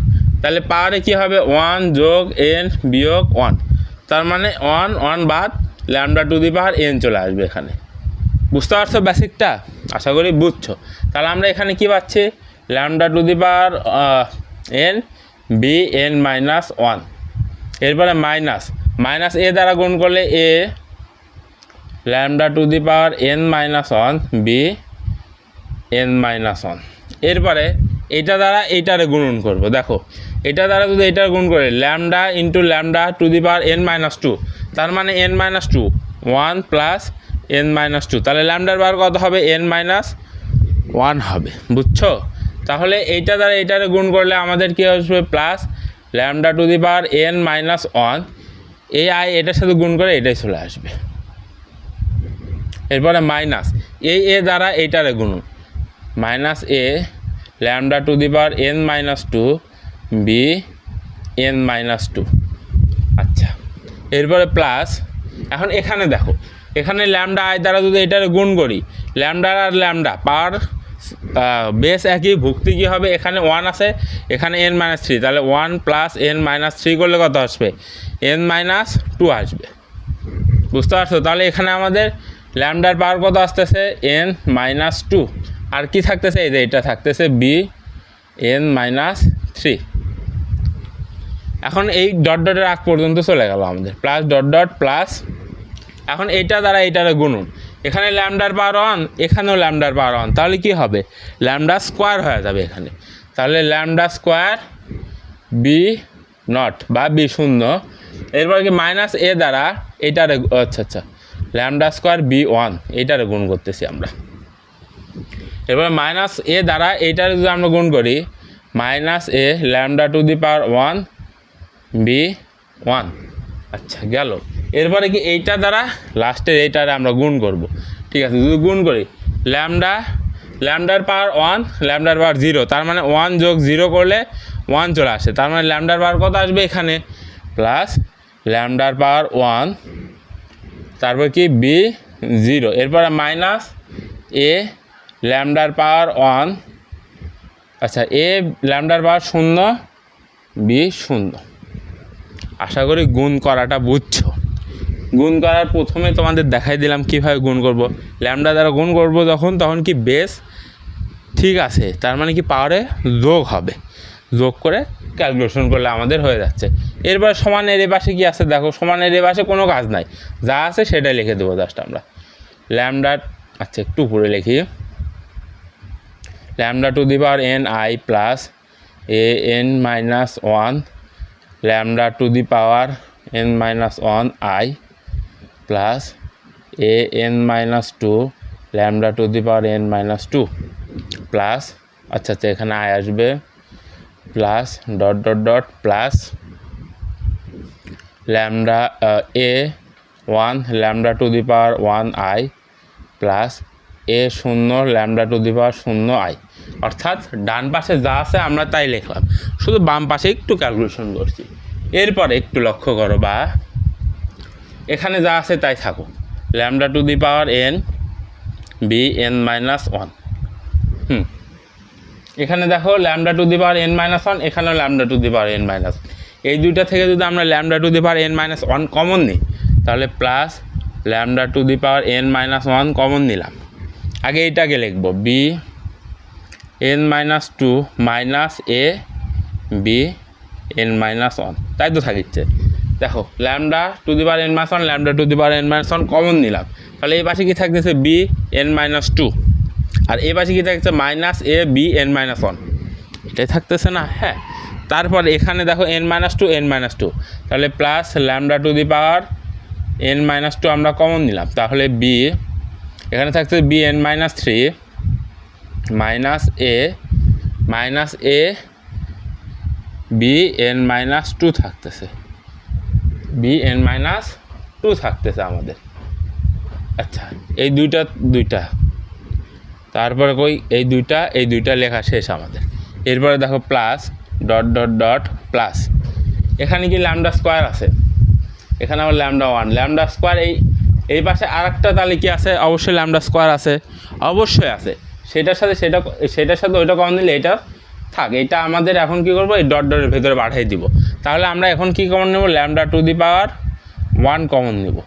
তাহলে পাওয়ারে কী হবে? 1 যোগ n বিয়োগ 1, তার মানে 1 বাদ lambda to the power n চলে আসবে এখানে। বুঝতে পারছো বেসিকটা? আশা করি বুঝছো। তাহলে আমরা এখানে কি পাচ্ছি? Lambda to the power n B n minus 1, এরপরে মাইনাস এ দ্বারা গুণ করলে A lambda to the power n minus 1 B n minus 1। এরপরে এটা দ্বারা এইটারে গুণন করব। দেখো এটা দ্বারা যদি এটার গুণ করে lambda into lambda to the power n minus 2, তার মানে n minus 2 1 plus n minus 2, তাহলে ল্যামডার বার কত হবে? n মাইনাস 1 হবে। বুঝছো? তাহলে এইটা দ্বারা এইটারে গুণ করলে আমাদের কী আসবে? Plus lambda to the power n minus 1, এই আই এটার সাথে গুণ করে এটাই চলে আসবে। এরপরে মাইনাস এ দ্বারা এইটারে গুণন, minus A lambda to the power n minus 2 B n minus 2। আচ্ছা এরপরে প্লাস, এখন এখানে দেখো, এখানে ল্যামডা আই দ্বারা যদি এটারে গুণ করি, ল্যামডা আর ল্যামডা পাওয়ার বেস একই, ভুক্তি কী হবে? এখানে 1 আছে, এখানে n মাইনাস 3, তাহলে 1 প্লাস n মাইনাস 3 করলে কত আসবে? n মাইনাস 2 আসবে। বুঝতে পারছো? তাহলে এখানে আমাদের ল্যামডার পাওয়ার কত আসতেছে? n মাইনাস 2, আর কি থাকতেছে? এই যে এটা থাকতেছে বি n মাইনাস 3। এখন এই ডট ডটের আগ পর্যন্ত চলে গেল আমাদের, প্লাস ডট ডট প্লাস। এখন এইটা দ্বারা এইটারে গুণন, এখানে ল্যামডার পাওয়ার 1, এখানেও ল্যামডার পাওয়ার 1, তাহলে কি হবে? ল্যামডা স্কোয়ার হয়ে যাবে এখানে। তাহলে ল্যামডা স্কোয়ার বি নট বা বি শূন্য। এরপর কি মাইনাস এ দ্বারা এইটারে, আচ্ছা ল্যামডা স্কোয়ার বি 1 এইটারে গুণ করতেছি আমরা। এরপর মাইনাস এ দ্বারা এইটারে যদি আমরা গুণ করি, minus A lambda to the power 1 B 1। আচ্ছা গেল। এরপরে কি এইটা দ্বারা লাস্টের এইটারে আমরা গুণ করব। ঠিক আছে, যদি গুণ করি ল্যামডার পাওয়ার 1 ল্যামডার পাওয়ার 0, তার মানে 1 যোগ 0 করলে 1 চলে আসে, তার মানে ল্যামডার পাওয়ার কত আসবে এখানে? প্লাস ল্যামডার পাওয়ার 1, তারপর কি বি 0, এরপরে মাইনাস এ ল্যামডার পাওয়ার 1, আচ্ছা এ ল্যামডার পাওয়ার 0 বি 0। আশা করি গুণ করাটা বুঝছো। গুণ করার প্রথমে তোমাদের দেখাই দিলাম কীভাবে গুণ করব। ল্যামডা দ্বারা গুণ করব তখন কি বেস ঠিক আছে, তার মানে কি পাওয়ারে যোগ হবে, যোগ করে ক্যালকুলেশন করলে আমাদের হয়ে যাচ্ছে। এরপর সমানের এ পাশে কী আছে? দেখো সমানের এ পাশে কোনো কাজ নাই, যা আছে সেটাই লিখে দেবো জাস্ট আমরা। ল্যামডা, আচ্ছা একটু উপরে লিখি, lambda to the power n i plus a n minus 1 lambda to the power n minus 1 i plus a n minus 2 lambda to the power n minus 2 plus আচ্ছা এখানে i আসবে plus dot dot dot plus lambda a 1 lambda to the power 1 i plus a 0 lambda to the power 0 i। অর্থাৎ ডান পাশে যা আছে আমরা তাই লিখলাম, শুধু বাম পাশে একটু ক্যালকুলেশন করছি। এরপরে একটু লক্ষ্য করো বা এখানে যা আছে তাই থাকুক, lambda to the power n B n minus 1। এখানে দেখো lambda to the power n minus 1, এখানেও lambda to the power n minus. এই দুইটা থেকে যদি আমরা lambda to the power n minus 1 common নিই, তাহলে plus lambda to the power n minus 1 common নিলাম। আগে এইটাকে লিখব B n minus 2 minus A B n minus 1, তাই তো থাকিচ্ছে। দেখো lambda to the power n minus 1 lambda to the power n minus 1 common নিলাম, তাহলে এই পাশে কি থাকতেছে বি n মাইনাস 2, আর এই পাশে কি থাকছে minus A B n minus 1, এটাই থাকতেছে না। হ্যাঁ, তারপর এখানে দেখো n মাইনাস 2 n মাইনাস 2, তাহলে plus lambda to the power n minus 2 আমরা কমন নিলাম, তাহলে বি এখানে থাকছে B n minus 3 minus A B n minus 2 থাকতেছে, বি n মাইনাস 2 থাকতেছে আমাদের। আচ্ছা এই দুইটা তারপরে কই এই দুইটা লেখা শেষ আমাদের। এরপরে দেখো plus dot dot dot plus, এখানে কি ল্যামডা স্কোয়ার আছে, এখানে আবার ল্যামডা 1 ল্যামডা স্কোয়ার, এই পাশে আরেকটা তাহলে কি আছে, অবশ্যই ল্যামডা স্কোয়ার আছে, অবশ্যই আছে। সেটার সাথে ওইটা কমন দিলে এটা থাক, এটা আমাদের এখন কি করব, এই ডট ডটের ভেতরে পাঠিয়ে দিব। তাহলে আমরা এখন কি কমন নেব, lambda to the power 1 common নেব।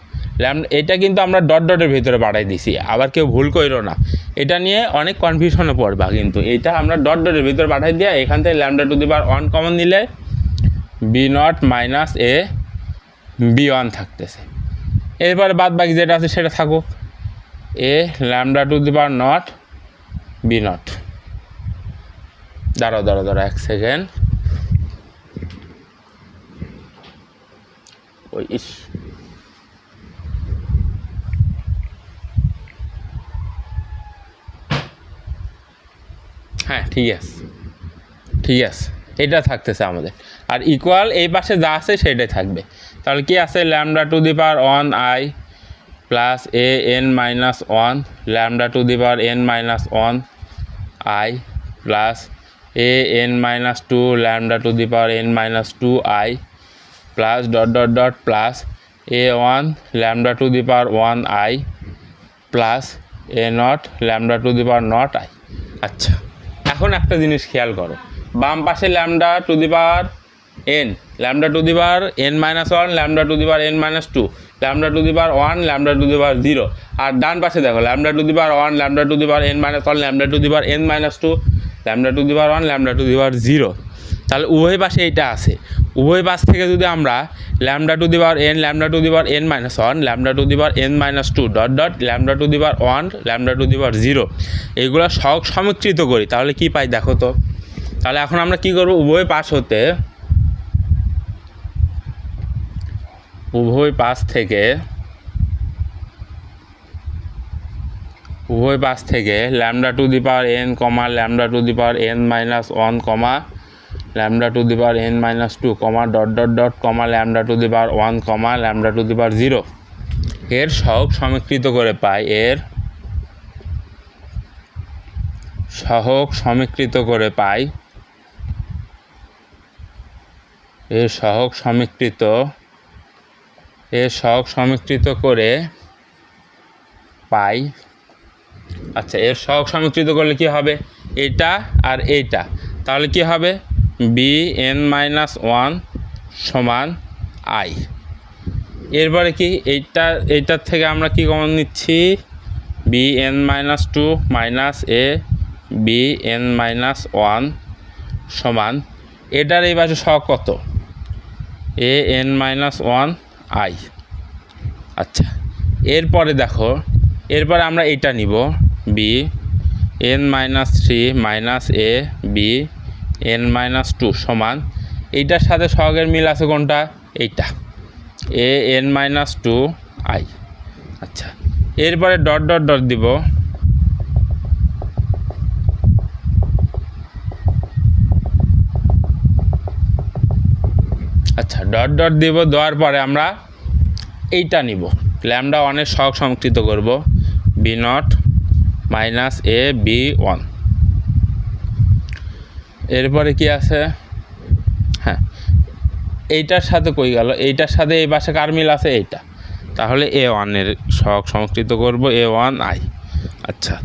এটা কিন্তু আমরা ডট ডটের ভিতরে পাঠাই দিছি, আবার কেউ ভুল করো না, এটা নিয়ে অনেক কনফিউশনে পড়বা। কিন্তু এটা আমরা ডট ডটের ভিতরে পাঠাই দিয়ে এখান থেকে lambda to the power 1 common নিলে B not minus A B 1 থাকতেছে। এরপরে বাদ বাকি যেটা আছে সেটা থাকুক, A lambda to the power not B not. দাঁড়াও 1 সেকেন্ড, ওই হ্যাঁ ঠিক আছে এটা থাকতেছে আমাদের, আর ইকুয়াল এই পাশে যা আছে সেটাই থাকবে। তাহলে কি আছে, lambda to the power 1 i plus A n minus 1 lambda to the power n minus 1 i plus A n minus 2 lambda to the power n minus 2 i plus dot dot dot plus A 1 lambda to the power 1 i plus a not lambda to the power not i। আচ্ছা এখন একটা জিনিস খেয়াল করো, বাম পাশে lambda to the power n lambda to the power n minus 1 lambda to the power n minus 2 lambda to the power 1 lambda to the power 0, আর ডান পাশে দেখো lambda to the power 1 lambda to the power n minus 1 lambda to the power n minus 2 lambda to the power 1 lambda to the power 0। তাহলে উভয় পাশে এইটা আছে, উভয় পাশ থেকে যদি আমরা lambda to the power n lambda to the power n minus 1 lambda to the power n minus 2 dot dot lambda to the power 1 lambda to the power 0 এইগুলো সহগ সমীকৃত করি, তাহলে কি পাই দেখো তো। তাহলে এখন আমরা কি করব, উভয় পাশ থেকে lambda to the power n comma lambda to the power n minus 1 comma lambda to the power n minus 2 comma dot dot dot comma lambda to the power 1 comma lambda to the power 0 এর সহগ সমীকৃত করে পাই, এর সহগ সমীকৃত করে পাই, এর সহগ সমীকৃত করে পাই। আচ্ছা এর সহগ সমীকৃত করলে কি হবে, এটা আর এইটা, তাহলে কি হবে বি n মাইনাস 1 সমান i। এরপরে কি এইটার থেকে আমরা কি কমন নিচ্ছি, B n minus 2 minus A B n minus 1 সমান এটার এই পাশে সহগ কত, এ n মাইনাস 1 i। আচ্ছা এরপরে দেখো, এরপরে আমরা এইটা নিব B n minus 3 minus A B n minus 2 সমান এইটার সাথে সহগের মিল আছে কোনটা? এইটা A N minus two I. আচ্ছা, এরপরে ডট ডট ডট দিব, আচ্ছা ডট ডট দিব, দেওয়ার পরে আমরা এইটা নিব, ল্যামডা ওয়ানের সহগ সংকৃত করব, B not minus A B one. এরপরে কি আছে? হ্যাঁ, এইটার সাথে কই গেল? এইটার সাথে এই পাশে কার মিল আছে? এইটা, তাহলে এ ওয়ানের সহগ সংকৃত করব এ ওয়ান আই। আচ্ছা,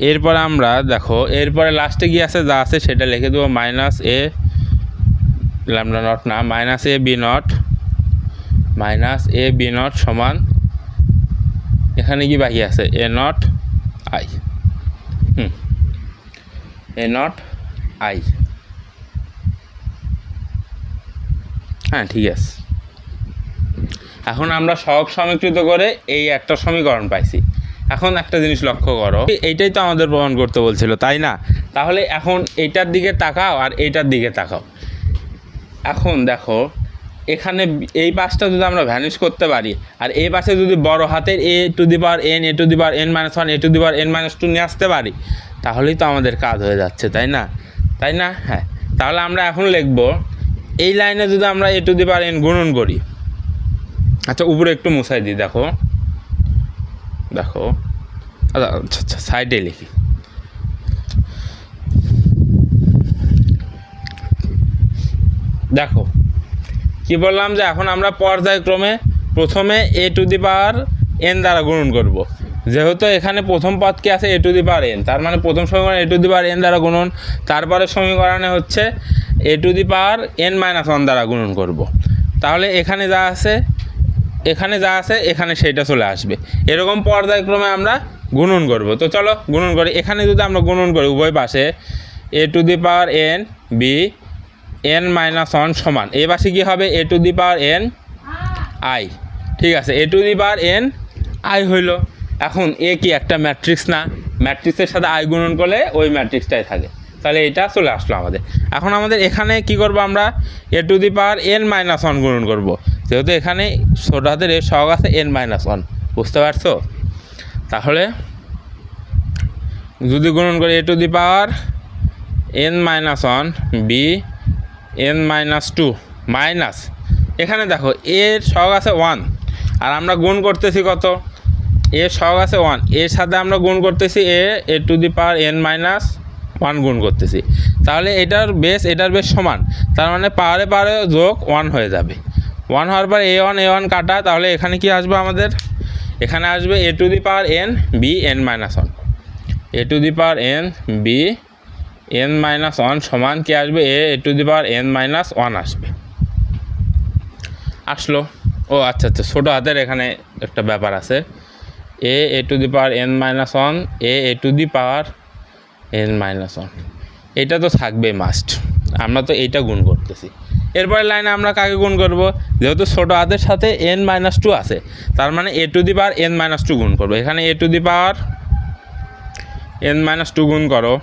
এরপরে আমরা দেখো, এরপরে লাস্টে কি আছে? যা আছে সেটা লিখে দেবো, মাইনাস এ ল্যামডা নট না, minus A B not, minus A B not সমান এখানে কি বাকি আছে? A not I. A not I. হ্যাঁ, ঠিক আছে। এখন আমরা সহগ সমীকৃত করে এই একটা সমীকরণ পাইছি। এখন একটা জিনিস লক্ষ্য করো, এইটাই তো আমাদের প্রমাণ করতে বলছিল, তাই না? তাহলে এখন এইটার দিকে তাকাও আর এইটার দিকে তাকাও। এখন দেখো, এখানে এই পাশটা যদি আমরা ভ্যানিশ করতে পারি আর এই পাশে যদি বড় হাতের A to the power N, A to the power N minus one, A to the power N minus two নিয়ে আসতে পারি, তাহলেই তো আমাদের কাজ হয়ে যাচ্ছে, তাই না? তাই না? হ্যাঁ, তাহলে আমরা এখন লিখব, এই লাইনে যদি আমরা A to the power N গুণন করি, আচ্ছা উপরে একটু মুছাই দিই, দেখো দেখো, আচ্ছা আচ্ছা আচ্ছা সাইডে লিখি, দেখো কি বললাম যে এখন আমরা পর্যায়ক্রমে প্রথমে এ টু দি পাওয়ার এন দ্বারা গুণন করব। যেহেতু এখানে প্রথম পদ কি আছে? A to the power N, তার মানে প্রথম সমীকরণ এ টু দি পাওয়ার এন দ্বারা গুণন, তারপরে সমীকরণে হচ্ছে A to the power N minus one দ্বারা গুণন করব। তাহলে এখানে যা আছে এখানে সেইটা চলে আসবে। এরকম পর্যায়ক্রমে আমরা গুণন করব। তো চলো গুণন করি। এখানে যদি আমরা গুণন করি উভয় পাশে A to the power N B N minus one সমান, এই পাশে কী হবে? A to the power N I. ঠিক আছে, A to the power N I হইল। এখন এ কি একটা ম্যাট্রিক্স না? ম্যাট্রিক্সের সাথে আই গুণন করলে ওই ম্যাট্রিক্সটাই থাকে, তাহলে এটা চলে আসলো আমাদের। এখন আমাদের এখানে কি করব? আমরা A to the power N minus one গুণন করব, যেহেতু এখানে ছোটো হাতের এর সহগ আছে এন মাইনাস ওয়ান, বুঝতে পারছো? তাহলে যদি গুণন করি A to the power N minus one B N minus two minus, এখানে দেখো এর সহগ আছে ওয়ান আর আমরা গুণ করতেছি কত? এর সহগ আছে ওয়ান, এর সাথে আমরা গুণ করতেছি A to the power N minus one গুণ করতেছি, তাহলে এটার বেস সমান, তার মানে পাওয়ারে পাওয়ারে যোগ ওয়ান হয়ে যাবে। ওয়ান হওয়ার পর এ ওয়ান কাটা, তাহলে এখানে কি আসবে আমাদের? এখানে আসবে A to the power N B N minus one, A to the power N B N minus one সমান কি আসবে? A to the power N minus one আসবে। আসলো? ও আচ্ছা আচ্ছা, ছোটো হাতের এখানে একটা ব্যাপার আছে, A to the power N minus one A to the power N minus one, এটা তো থাকবে মাস্ট, আমরা তো এইটা গুণ করতেছি। এরপরে লাইনে আমরা কাকে গুণ করব? যেহেতু ছোটো হাতের সাথে এন মাইনাস টু আছে, তার মানে A to the power N minus two গুণ করবো। এখানে A to the power N minus two গুণ করো,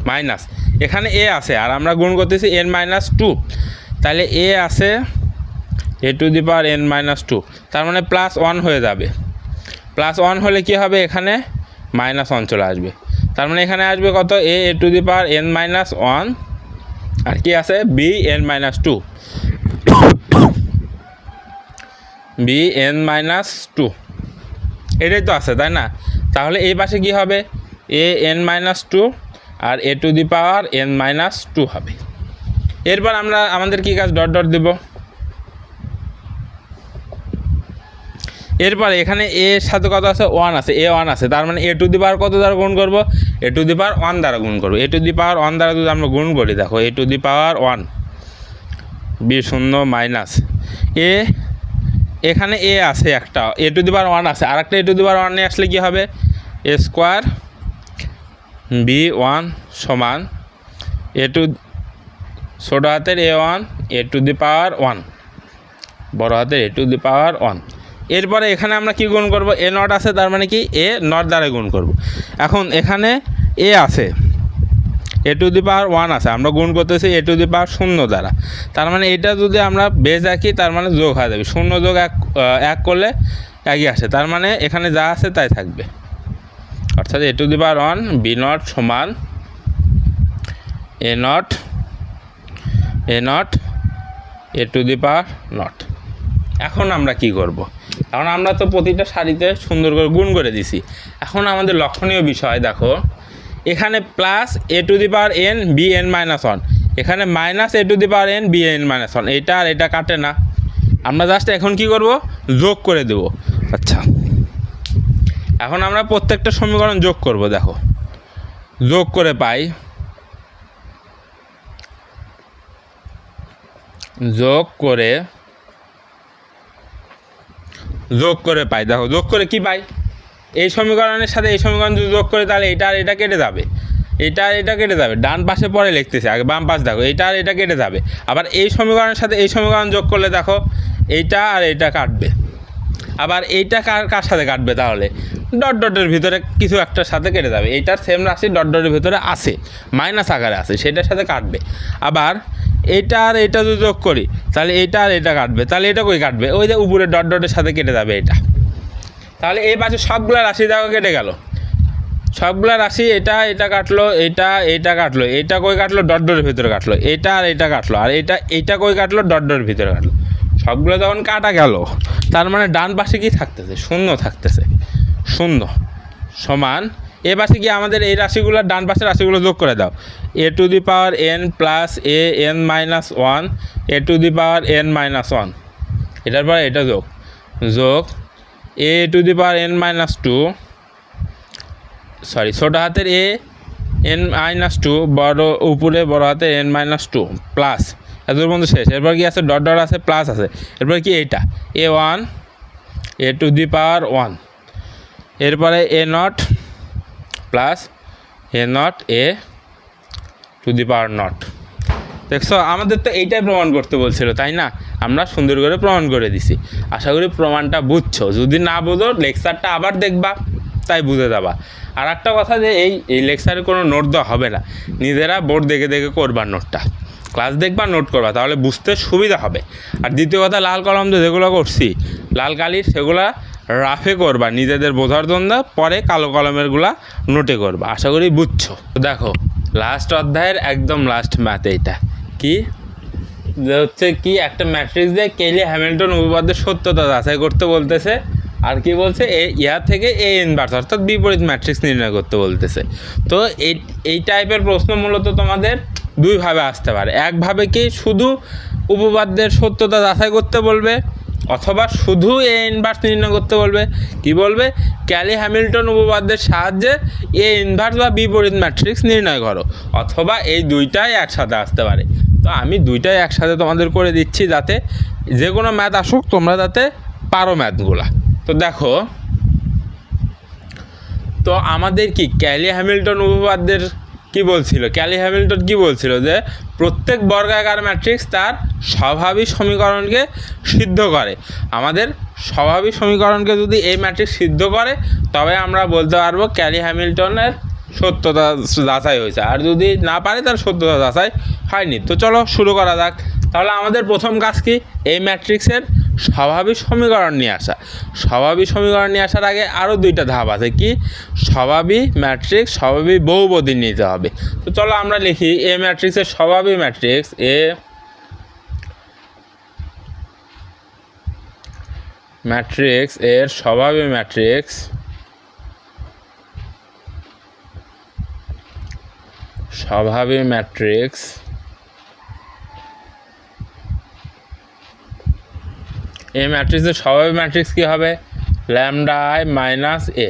মাইনাস এখানে এ আছে আর আমরা গুণ করতেছি এন মাইনাস টু, তাহলে এ আছে A to the power N minus two, তার মানে প্লাস ওয়ান হয়ে যাবে। প্লাস ওয়ান হলে কি হবে? এখানে মাইনাস ওয়ান চলে আসবে, তার মানে এখানে আসবে কত? A to the power N minus one আর কি আছে? B N minus two, B N minus two, এটাই তো আছে, তাই না? তাহলে এই পাশে কি হবে? এ এন মাইনাস টু আর A to the power N minus two হবে। এরপর আমরা আমাদের কি কাজ? ডট ডট দেব। এরপরে এখানে এর সাথে কত আছে? ওয়ান আছে, এ ওয়ান আছে, তার মানে এ টু দি পাওয়ার কত দ্বারা গুণ করব? এ টু দি পাওয়ার ওয়ান দ্বারা গুণ করবো। এ টু দি পাওয়ার ওয়ান দ্বারা যদি আমরা গুণ করি, দেখো A to the power one B শূন্য মাইনাস এ, এখানে এ আছে একটা, এ টু দি পাওয়ার ওয়ান আছে, আর একটা এ টু দি পাওয়ার ওয়ান নিয়ে আসলে কী হবে? এ স্কোয়ার বি ওয়ান সমান এ টু ছোটো হাতের A one A to the power one, বড়ো হাতের A to the power one. এরপরে এখানে আমরা কি গুণ করব? এ নট আছে, তার মানে কি এ নট দ্বারা গুণ করব। এখন এখানে এ আছে, এ টু দি পাওয়ার 1 আছে, আমরা গুণ করতেছি এ টু দি পাওয়ার 0 দ্বারা। তার মানে এটা যদি আমরা বেজ আঁকি তার মানে যোগ হয়ে যাবে, 0 যোগ 1 করলে একই আসে, তার মানে এখানে যা আছে তাই থাকবে। অর্থাৎ A to the power 1 B not সমান A not a to the power not. এখন আমরা কি করব? এখন আমরা তো প্রতিটা সারিতে সুন্দর করে গুণ করে দিছি। এখন আমাদের লক্ষণীয় বিষয় দেখো, এখানে plus A to the power N B N minus 1, এখানে minus A to the power N B N minus 1, এটা আর এটা কাটে না। আমরা জাস্ট এখন কি করব? যোগ করে দেব। আচ্ছা, এখন আমরা প্রত্যেকটা সমীকরণ যোগ করব। দেখো, যোগ করে পাই দেখো, যোগ করে কি পাই? এই সমীকরণের সাথে এই সমীকরণ যদি যোগ করে তাহলে এটা আর এটা কেটে যাবে, এটা আর এটা কেটে যাবে। ডান পাশে পরে লিখতেছি, আগে বাম পাশ দেখো, এটা আর এটা কেটে যাবে। আবার এই সমীকরণের সাথে এই সমীকরণ যোগ করলে দেখো এইটা আর এটা কাটবে। আবার এইটা কার সাথে কাটবে? তাহলে ডট ডটের ভিতরে কিছু একটার সাথে কেটে যাবে। এইটার সেম রাশি ডট ডটের ভিতরে আছে, মাইনাস আকারে আছে, সেটার সাথে কাটবে। আবার এইটা আর এটা যদি যোগ করি তাহলে এইটা আর এটা কাটবে, তাহলে এটা কই কাটবে? ওই যে উপরে ডট ডটের সাথে কেটে যাবে এটা। তাহলে এই পাশে সবগুলো রাশি দেখো কেটে গেল, সবগুলো রাশি এটা কাটলো, এটা কাটলো, এটা কই কাটলো? ডট ডটের ভিতরে কাটলো। এটা আর এটা কাটলো, আর এটা কই কাটলো? ডট ডটের ভিতরে কাটলো। সবগুলো যখন কাটা গেল তার মানে ডান পাশে কি থাকতেছে? 0 থাকতেছে। 0 সমান এ পাশে কি আমাদের এই রাশিগুলোর ডান পাশের রাশিগুলো যোগ করে দাও। A to the power N plus A N minus 1 A to the power N minus 1, এটার পরে এটা যোগ A to the power N minus 2, sorry ছোটো হাতের এ এন মাইনাস 2, বড় উপরে বড় হাতের এন মাইনাস 2 প্লাস, এত পর্যন্ত শেষ। এরপর কি আছে? ডট ডট আছে, প্লাস আছে। এরপর কি? এইটা A1 A to the power 1, এরপরে a naught plus a not a to the power naught. দেখছো, আমাদের তো এইটাই প্রমাণ করতে বলছিল, তাই না? আমরা সুন্দর করে প্রমাণ করে দিছি। আশা করি প্রমাণটা বুঝছো। যদি না বুঝো লেকচারটা আবার দেখবা, তাই বুঝে যাবা। আর একটা কথা, যে এই লেকচারে কোনো নোট দেওয়া হবে না, নিজেরা বোর্ড দেখে দেখে করবা নোটটা। ক্লাস দেখবা, নোট করবা, তাহলে বুঝতে সুবিধা হবে। আর দ্বিতীয় কথা, লাল কলম দিয়ে যেগুলো করছি, লাল কালির, সেগুলা রাফে করবা নিজেদের বোঝার জন্য, পরে কালো কলমেরগুলা নোটে করবা। আশা করি বুঝছো। দেখো, লাস্ট অধ্যায়ের একদম লাস্ট ম্যাথ এইটা কি যে হচ্ছে কি, একটা ম্যাট্রিক্স দিয়ে কেলি হ্যামিল্টন উপপাদ্যের সত্যতা যাচাই করতে বলতেছে। আর কি বলছে? ইয়া থেকে এ ইনভার্স অর্থাৎ বিপরীত ম্যাট্রিক্স নির্ণয় করতে বলতেছে। তো এই টাইপের প্রশ্ন মূলত তোমাদের দুইভাবে আসতে পারে। একভাবে কি শুধু উপপাদ্যের সত্যতা যাচাই করতে বলবে, অথবা শুধু এ ইনভার্স নির্ণয় করতে বলবে। কি বলবে? ক্যালি হ্যামিল্টন উপপাদ্যের সাহায্যে এ ইনভার্স বা বিপরীত ম্যাট্রিক্স নির্ণয় করো, অথবা এই দুইটাই একসাথে আসতে পারে। তো আমি দুইটাই একসাথে তোমাদের করে দিচ্ছি, যাতে যে কোনো ম্যাথ আসুক তোমরা যাতে পারো ম্যাথগুলা। তো দেখো, তো আমাদের কি ক্যালি হ্যামিল্টন উপপাদ্যের কি বলছিল? ক্যালি হ্যামিল্টন কি বলছিল? যে প্রত্যেক বর্গাকার ম্যাট্রিক্স তার স্বাভাবিক সমীকরণকে সিদ্ধ করে। আমাদের স্বাভাবিক সমীকরণকে যদি এই ম্যাট্রিক্স সিদ্ধ করে, তবে আমরা বলতে পারবো ক্যালি হ্যামিল্টনের সত্যতা যাচাই হয়েছে। আর যদি না পারে, তার সত্যতা যাচাই হয়নি। তো চলো শুরু করা যাক। তাহলে আমাদের প্রথম কাজ কি? এই ম্যাট্রিক্সের স্বাভাবিক সমীকরণ নিয়ে আসা। স্বাভাবিক সমীকরণ নিয়ে আসার আগে আরও দুইটা ধাপ আছে। কি? স্বাভাবিক ম্যাট্রিক্স, স্বাভাবিক বহুপদী নিতে হবে। তো চলো আমরা লিখি এ ম্যাট্রিক্সের স্বাভাবিক ম্যাট্রিক্স, এ ম্যাট্রিক্স এর স্বাভাবিক ম্যাট্রিক্স এই ম্যাট্রিক্সের স্বাভাবিক ম্যাট্রিক্স কী হবে? ল্যামডা আই মাইনাস এ।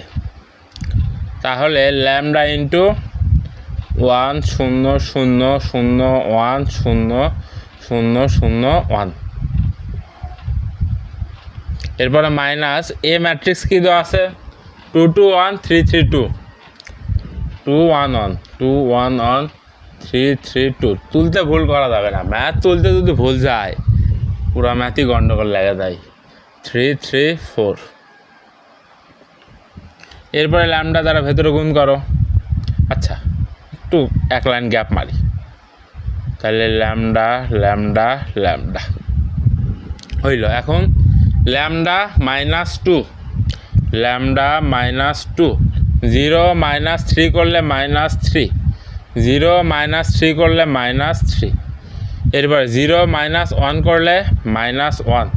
তাহলে ল্যামডা ইন্টু 1 0 0 0 1 0 0 0 1, এরপরে মাইনাস এ ম্যাট্রিক্স কী দেওয়া আছে? 2 2 1 3 3 2, 2 1 1 2 1 1 3 3 2। তুলতে ভুল করা যাবে না, ম্যাথ তুলতে যদি ভুল যায় পুরা ম্যাথই গন্ডগোল লেগে যায়। 3 3 4, এরপরে ল্যামডা দ্বারা ভেতরে গুণ করো। আচ্ছা, একটু এক লাইন গ্যাপ মারি, তাহলে ল্যামডা ল্যামডা ল্যামডা হইল। এখন ল্যামডা -2, ল্যামডা -2, 0 -3 করলে -3, 0 -3 করলে -3, এরপর 0 -1 করলে -1,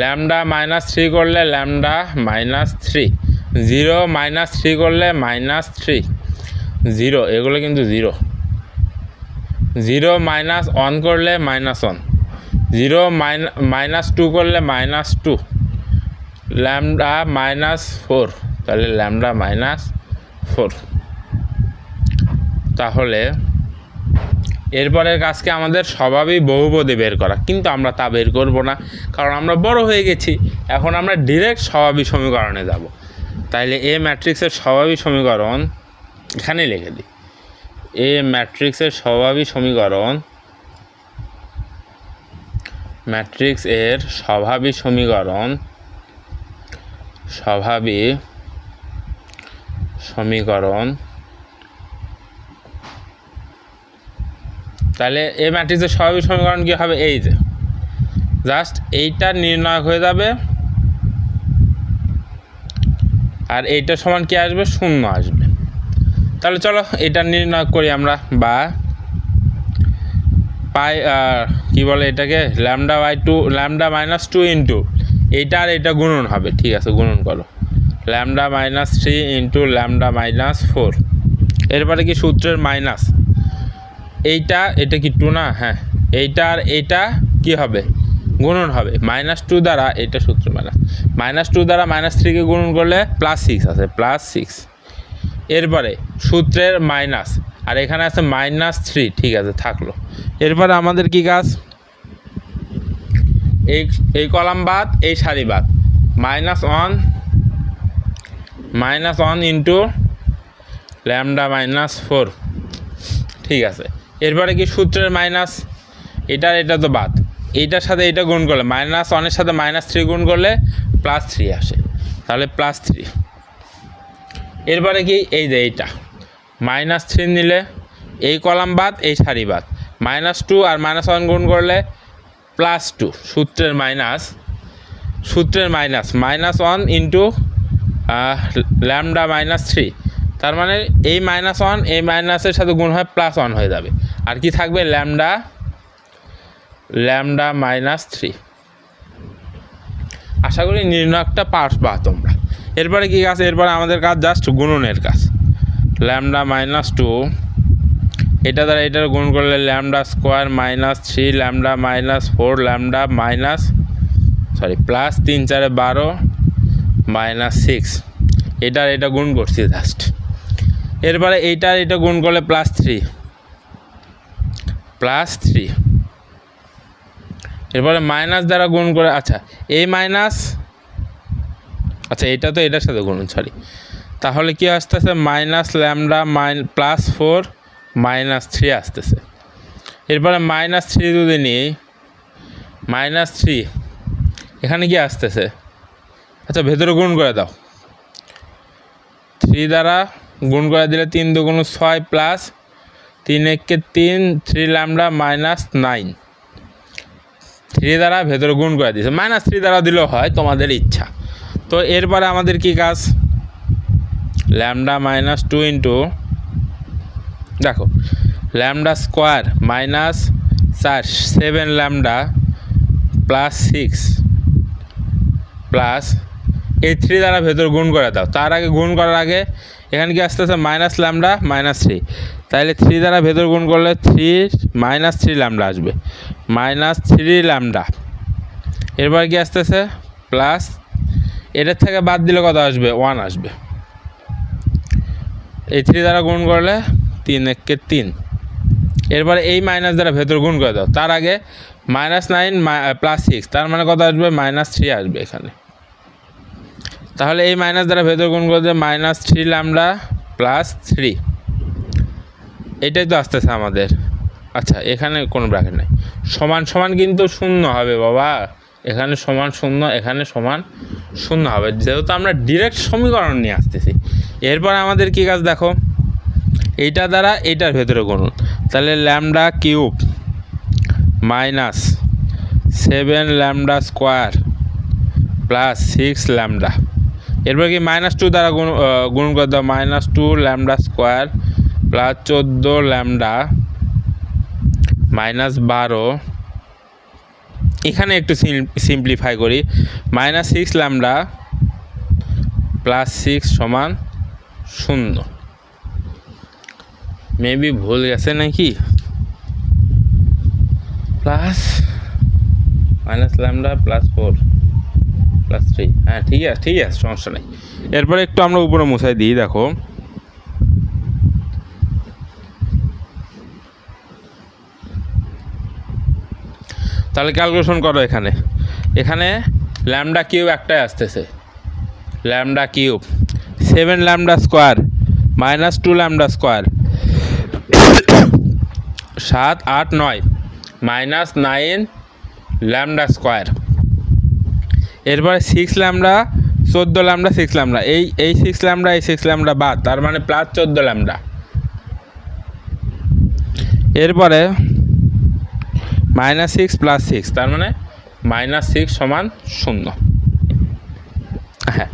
ল্যামডা -3 করলে ল্যামডা -3, 0 -3 করলে -3, 0 এগুলো কিন্তু 0, 0 -1 করলে -1, 0 -2 করলে -2, ল্যামডা -4, তাহলে ল্যামডা -4। তাহলে এরপরের কাজকে আমাদের স্বভাবই বহুপদী বের করা, কিন্তু আমরা তা বের করব না, কারণ আমরা বড় হয়ে গেছি। এখন আমরা ডিরেক্ট স্বভাবী সমীকরণে যাব। তাইলে এ ম্যাট্রিক্সের স্বভাবী সমীকরণ এখানে লিখে দিই। এ ম্যাট্রিক্সের স্বভাবী সমীকরণ, ম্যাট্রিক্স এর স্বভাবী সমীকরণ, স্বভাবী সমীকরণ। তাহলে এই ম্যাট্রিক্সের স্বাভাবিক সমীকরণ কী হবে? এই যে জাস্ট এইটা নির্ণয় হয়ে যাবে, আর এইটা সমান কি আসবে? 0 আসবে। তাহলে চলো এটা নির্ণয় করি আমরা, বা পাই কি বলে এটাকে, λ/2, λ-2 ইন্টু এইটা আর এটা গুণন হবে। ঠিক আছে, গুণন করো, λ-3 ইন্টু λ-4। এরপরে কি সূত্রের মাইনাস, এইটা এটা কি 2 না? হ্যাঁ, এইটা আর এইটা কি হবে? গুণন হবে -2 দ্বারা, এটা সূত্র -2 দ্বারা -3কে গুণন করলে +6 আছে, +6। এরপরে সূত্রের মাইনাস, আর এখানে আছে -3, ঠিক আছে থাকলো। এরপরে আমাদের কি কাজ? এই কলাম বাদ, এই সারি বাদ, -1 ইন্টু λ-4, ঠিক আছে। এরপরে কি সূত্রের মাইনাস, এটা তো বাদ, এইটার সাথে এটা গুণ করলে -1-এর সাথে -3 গুণ করলে +3 আসে, তাহলে +3। এরপরে কি এই যে এইটা -3 নিলে এই কলাম বাদ, এই সারি বাদ, -2 আর -1 গুণ করলে +2, সূত্রের মাইনাস -1 ইন্টু λ-3, তার মানে এই -1 এই মাইনাসের সাথে গুণ হয় +1 হয়ে যাবে, আর কি থাকবে? λ-3। আশা করি নির্ণয়টা পারবা তোমরা। এরপরে কি কাজ? এরপরে আমাদের কাজ জাস্ট গুণনের কাজ। λ-2 এটা দ্বারা এটার গুণ করলে λ² -3 λ-4 +3 4 12 -6, এটা গুণ করছি জাস্ট। এরপরে এইটার এটা গুণ করলে +3, এরপরে মাইনাস দ্বারা গুণ করে, আচ্ছা এই মাইনাস, আচ্ছা এটা তো এটার সাথে গুণ, সরি, তাহলে কি আসতেছে? -λ+4 -3 আসতেছে। এরপরে -3 যদি নিই, -3 এখানে কি আসতেছে? আচ্ছা ভেতরে গুণ করে দাও, 3 দ্বারা গুণ করে দিলে 3 2 6 প্লাস 3 1 3, 3 λ -9, 3 দ্বারা ভেতরে গুণ করে দিয়েছে, -3 দ্বারা দিলেও হয়, তোমাদের ইচ্ছা। তো এরপরে আমাদের কি কাজ? λ-2 ইন্টু, দেখো λ² -4 7 λ +6 প্লাস এই 3 দ্বারা ভেতর গুণ করে দাও। তার আগে গুণ করার আগে এখানে কি আসতেছে? -λ-3, তাহলে 3 দ্বারা ভেতর গুণ করলে -3 λ আসবে, -3 λ। এরপর কি আসতেছে? প্লাস এটার থেকে বাদ দিলে কত আসবে? 1 আসবে। এই 3 দ্বারা গুণ করলে 3 1 3। এরপরে এই মাইনাস দ্বারা ভেতর গুণ করে দাও, তার আগে -9 +6, তার মানে কত আসবে? -3 আসবে এখানে। তাহলে এই মাইনাস দ্বারা ভেতর গুণ করে দেবে -3 λ +3, এটাই তো আসতেছে আমাদের। আচ্ছা এখানে কোনো ব্র্যাকেট নেই, সমান সমান কিন্তু 0 হবে বাবা, এখানে সমান 0, এখানে সমান 0 হবে, যেহেতু আমরা ডিরেক্ট সমীকরণ নিয়ে আসতেছি। এরপর আমাদের কী কাজ? দেখো এইটা দ্বারা এইটার ভেতরে গুনুন, তাহলে lambda cube minus 7 lambda square plus 6 lambda. এরপর কি -2 দ্বারা গুণ করে দাও, -2 ল্যামডা স্কোয়ার প্লাস 14 ল্যামডা -12। এখানে একটু সিম্পলিফাই করি, -6 ল্যামডা প্লাস 6 সমান 0। মেবি ভুল গেছে নাকি, plus minus lambda plus 4 plus 3, হ্যাঁ ঠিক আছে সমস্যা নেই। এরপরে একটু আমরা উপরে মুছাই দিই, দেখো তাহলে ক্যালকুলেশন করো। এখানে ল্যামডা কিউব একটাই আসতেছে, lambda cube 7 lambda square -2 lambda square 7 8 9 -9 lambda square. এরপরে 6 ল্যামডা 14 ল্যামডা 6 ল্যামডা, এই 6 ল্যামডা এই 6 ল্যামডা বাদ, তার মানে প্লাস 14 ল্যামডা। এরপরে -6 প্লাস 6, তার মানে -6 সমান 0। হ্যাঁ,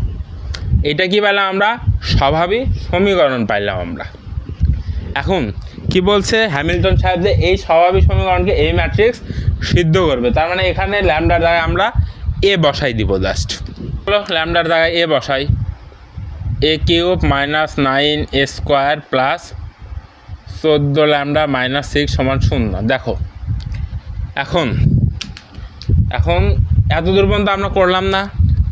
এটা কি পেলাম আমরা, স্বাভাবিক সমীকরণ পাইলাম আমরা। এখন কি বলছে হ্যামিল্টন সাহেব, যে এই স্বাভাবিক সমীকরণকে এই ম্যাট্রিক্স সিদ্ধ করবে, তার মানে এখানে ল্যামডার জায়গায় আমরা এ বসাই দিব। জাস্ট চলো ল্যামডার জায়গায় এ বসাই, এ কিউব -9 এ স্কোয়ার প্লাস 14 ল্যামডা -6 সমান 0। দেখো এখন এত দূর পর্যন্ত আমরা করলাম না।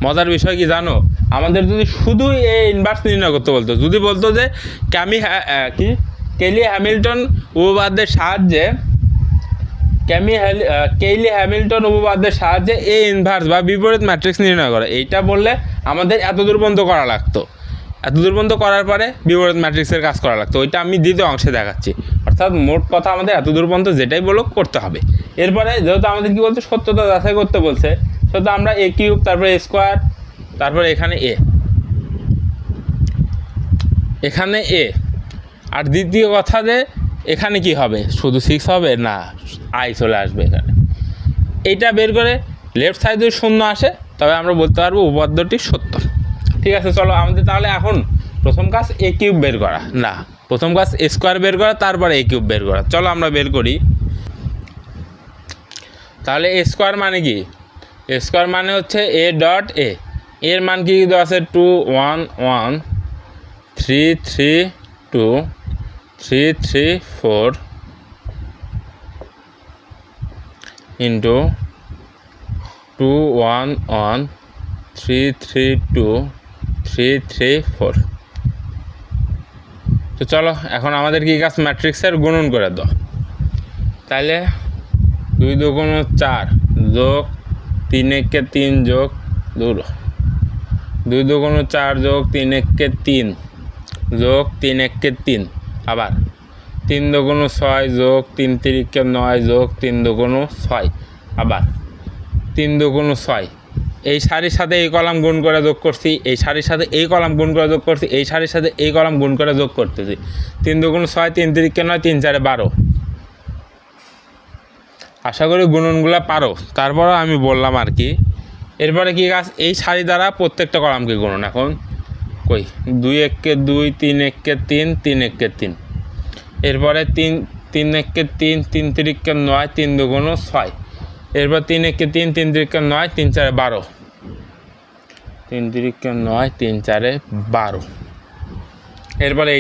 মজার বিষয় কি জানো, আমাদের যদি শুধু এ ইনভার্স নির্ণয় করতে বলতো, যদি বলতো যে কেলি হ্যামিল্টন উপপাদ্যের সাহায্যে কেইলি হ্যামিল্টন উপপাদ্যের সাহায্যে এ ইনভার্স বা বিপরীত ম্যাট্রিক্স নির্ণয় করে, এইটা বললে আমাদের এত দূর পর্যন্ত করা লাগতো। এত দূর পর্যন্ত করার পরে বিপরীত ম্যাট্রিক্সের কাজ করা লাগতো, ওইটা আমি দ্বিতীয় অংশে দেখাচ্ছি। অর্থাৎ মোট কথা আমাদের এত দূর পর্যন্ত যেটাই বলো করতে হবে। এরপরে যেহেতু আমাদের কী বলছে, সত্যতা যাচাই করতে বলছে, সেহেতু আমরা এ কিউব, তারপরে এ স্কোয়ার, তারপরে এখানে এ। আর দ্বিতীয় কথা যে এখানে কি হবে, শুধু 6 হবে না, আই চলে আসবে এখানে। এইটা বের করে লেফট সাইড যদি 0 আসে, তবে আমরা বলতে পারবো উপপাদ্যটি সত্য। ঠিক আছে, চলো আমাদের তাহলে এখন প্রথম কাজ এ কিউব বের করা, না প্রথম কাজ এ স্কোয়ার বের করা, তারপরে এ কিউব বের করা। চলো আমরা বের করি। তাহলে এ স্কোয়ার মানে কি, এ স্কোয়ার মানে হচ্ছে এ ডট এর মান কি দেওয়া আছে, 2 1 1 3 3 2 3 3 4 ইন্টু 2 1 1 3 3 2 3 3 4। তো চলো এখন আমাদের কি কাজ, ম্যাট্রিক্সের গুণন করে দাও। তাহলে 2 2 4 যোগ 3 1 3 যোগ 2 2 2 4 যোগ 3 1 3 যোগ 3 1 3, আবার 3 2 6 যোগ 3 3 9 যোগ 3 2 6, আবার 3 2 6। এই সারির সাথে এই কলাম গুণ করে যোগ করছি, এই সারির সাথে এই কলাম গুণ করে যোগ করছি, এই সারির সাথে এই কলাম গুণ করে যোগ করতেছি। 3 2 6 3 3 9 3 4 12। আশা করি গুণনগুলো পারো, তারপরও আমি বললাম আর কি। এরপরে কি কাজ, এই সারি দ্বারা প্রত্যেকটা কলামকে গুণন। এখন কই 2 1 2 3 1 3 3 1 3, এরপরে 3 3 1 3 3 3 9 3 2 6, এরপর 3 1 3 3 3 9 3 4 12, 3 3 9 3 4 12। এরপরে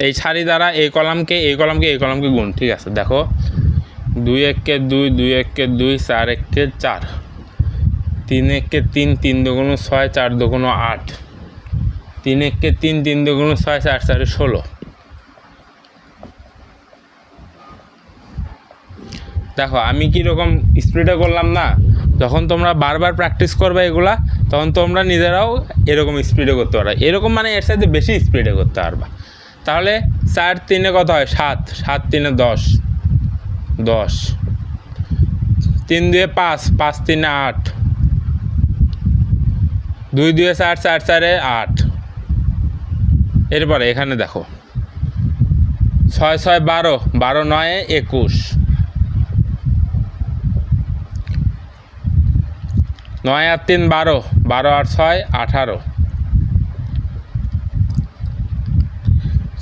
এই সারি দ্বারা এই কলামকে গুণ। ঠিক আছে, দেখো 2 1 2 2 1 2 4 1 4, 3 1 3 3 2 6 4 2 8, 3 1 3 3 2 6 4 4 16। দেখো আমি কীরকম স্পিডে করলাম না, যখন তোমরা বারবার প্র্যাকটিস করবে এগুলা, তখন তোমরা নিজেরাও এরকম স্পিডে করতে পারবে। এরকম মানে এর সাথে বেশি স্পিডে করতে পারবা। তাহলে 4 3 কত হয়, 7 7 3 10 10, 3 2 5 5 3 8, 2 2 4 4 4 8। এরপরে এখানে দেখো ছয় ছয় 12, 12 9 21, 9 আর 3 12, 12 আর 6 18,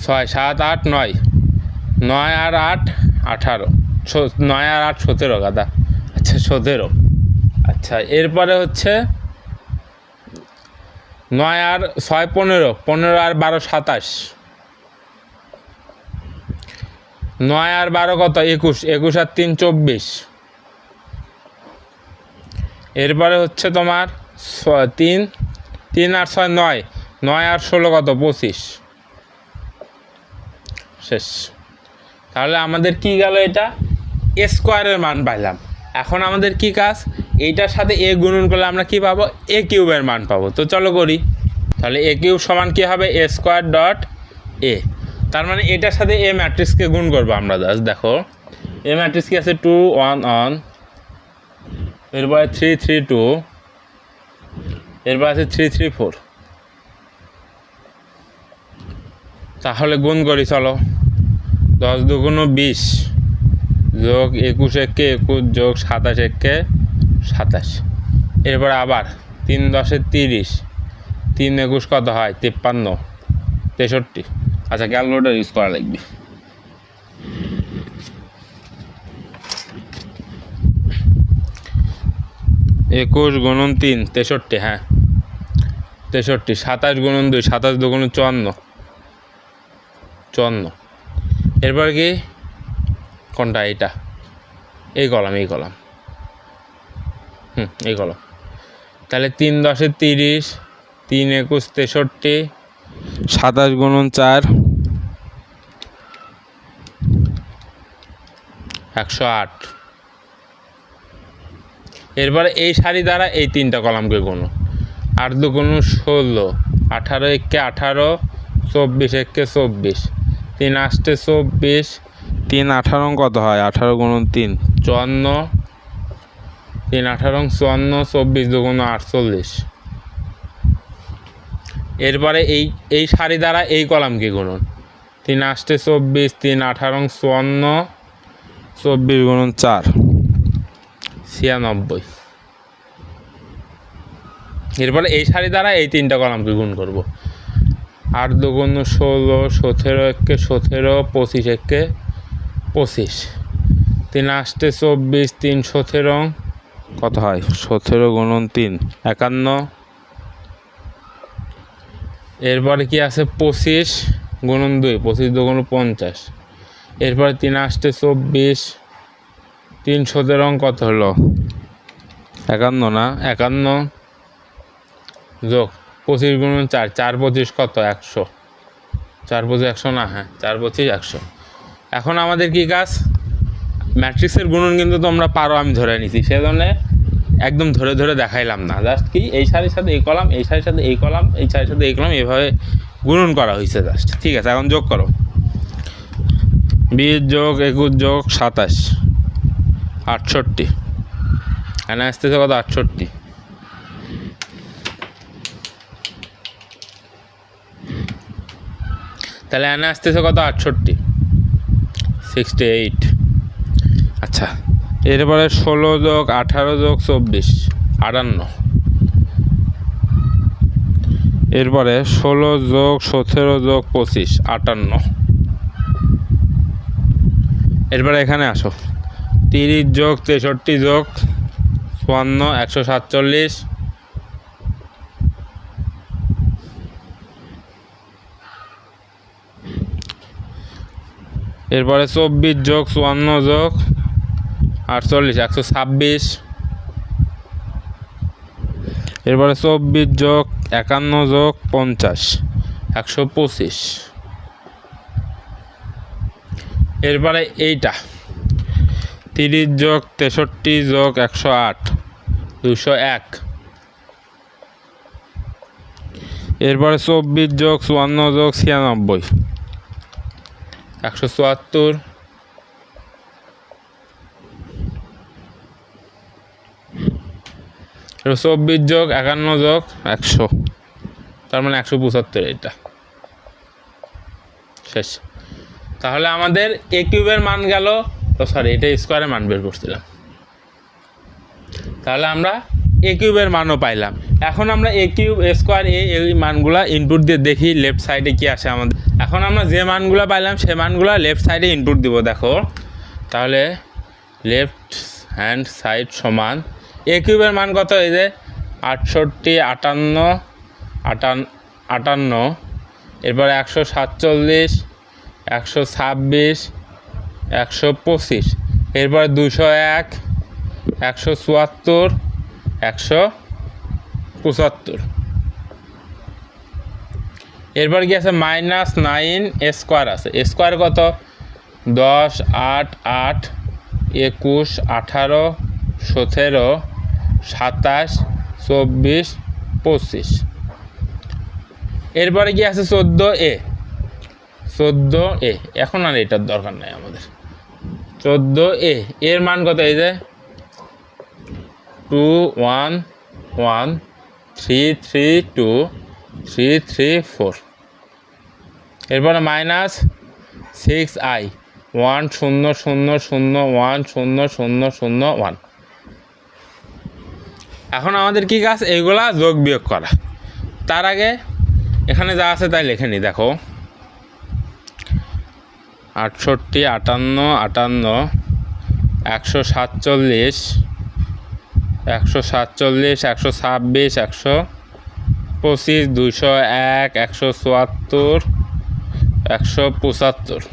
6 7 8 9, 9 আর 8 18, 9 আর 8 17 গাদা। আচ্ছা 17। আচ্ছা এরপরে হচ্ছে 9 আর 6 15, 15 আর 12 27, 9 আর 12 কত 21, 21 আর 3 24। এরপরে হচ্ছে তোমার 3 আর 6 9, 9 আর 16 কত 25। শেষ। তাহলে আমাদের কি গেল, এটা এ স্কোয়ারের মান পাইলাম। এখন আমাদের কি কাজ, এইটার সাথে এ গুণন করলে আমরা কি পাবো, এ কিউবের মান পাবো। তো চলো করি। তাহলে এ কিউব সমান কি হবে, এ স্কোয়ার ডট এ। তার মানে এটার সাথে এ ম্যাট্রিক্সকে গুণ করবো আমরা। জাস্ট দেখো এ ম্যাট্রিক্স কি আছে 2 1 1, এরপরে 3 3 2, এরপর আছে 3 3 4। তাহলে গুণ করি চলো। 10 2 20 যোগ 21 একে 21 যোগ 27 একে 27। এরপর আবার 3 10 30, 3 21 কত হয় 53 63। আচ্ছা ক্যালকুলেটর ইউজ করা লাগবে। একুশ গুণন 3 63, হ্যাঁ 63। 27 গুণন 2, 27 2 54 54। এরপর কি কোনটা, এইটা এই কলাম এই কলাম, এই কলাম। তাহলে 3 10 30, 3 21 63, 27 গুণন 4 108। এরপরে এই সারি দ্বারা এই তিনটা কলামকে গুণ। 8 2 16, 18 একে 18, 24 একে 24, 3 8 24, 3 18 কত হয় 18 গুণন 3 54, 3 18 54, 24 2 48। এরপরে এই সারি দ্বারা এই কলামকে গুণন। 3 8 24, 3 18 54, 24 গুণন 4 96। এরপরে এই সারি দ্বারা এই তিনটা কলামকে গুণ করব। 8 2 16, 17 একে 17, 25 একে 25, 3 8 24, 3 17 কত হয় 17 গুণন 3 51। এরপরে কি আছে 25 গুণন 2, 25 2 50। এরপরে 3 8 24, 3 17 কত হলো 51 না 51 যোগ 25 গুণন 4, 4 25 কত 100, 4 25 100 না, হ্যাঁ 4 25 100। এখন আমাদের কি কাজ, ম্যাট্রিক্সের গুণন কিন্তু তোমরা পারো, আমি ধরে নিছি, সেজন্য একদম ধরে ধরে দেখাইলাম না। জাস্ট কি এই সারির সাথে এই কলাম, এই সারির সাথে এই কলাম, এই সারির সাথে এই কলাম, এভাবে গুণন করা হয়েছে জাস্ট। ঠিক আছে, এখন যোগ করো। 20 যোগ 21 যোগ 27 68। এখানে আসতেছে কত 68। তাহলে এনে আসতেছে কত 68 68। আচ্ছা এরপরে 16 যোগ 18 যোগ 24 58। এরপরে 16 যোগ 17 যোগ 25 58। এরপরে এখানে আসো 30 যোগ 63 যোগ 54 147। এরপরে 24 যোগ 54 যোগ 48 126। এরপরে 24 যোগ 51 যোগ 50 125। এরপরে এইটা 30 যোগ 63 যোগ 108 201। এরপরে 24 যোগ 54 যোগ 96 174। এবার 24 যোগ 51 যোগ 100, তার মানে 175। এটা শেষ। তাহলে আমাদের এ কিউবের মান গেল, সরি এটা স্কোয়ারের মান বের করছিলাম, তাহলে আমরা এ কিউবের মানও পাইলাম। এখন আমরা এ কিউব এ স্কোয়ার এই মানগুলা ইনপুট দিয়ে দেখি লেফট সাইডে কি আসে আমাদের। এখন আমরা যে মানগুলো পাইলাম সে মানগুলো লেফট সাইডে ইনপুট দিব। দেখো তাহলে লেফট হ্যান্ড সাইড সমান এ কিউবের মান কত, এই যে 68, 58, 58, এরপরে 147, 126, 125, এরপরে 201, 174, 175। এরপর কি আছে -9 স্কোয়ার আছে। স্কোয়ার কত 10, 8, 8, 21, 18, 17, 27, 24, 25। এরপরে কি আছে 14a। 14a এখন আর এটার দরকার নাই আমাদের। 14a এর মান কত, এই যে 2, 1, 1, 3, 3, 2, 3, 3, 4। এরপরে -6i 1 0 0 0 1 0 0 0 1। এখন আমাদের কি কাজ, এইগুলা যোগ বিয়োগ করা। তার আগে এখানে যা আছে তাই লিখে নিই। দেখো 68, 58, 58, 147, 147, 126, 125, 201, 174, 175।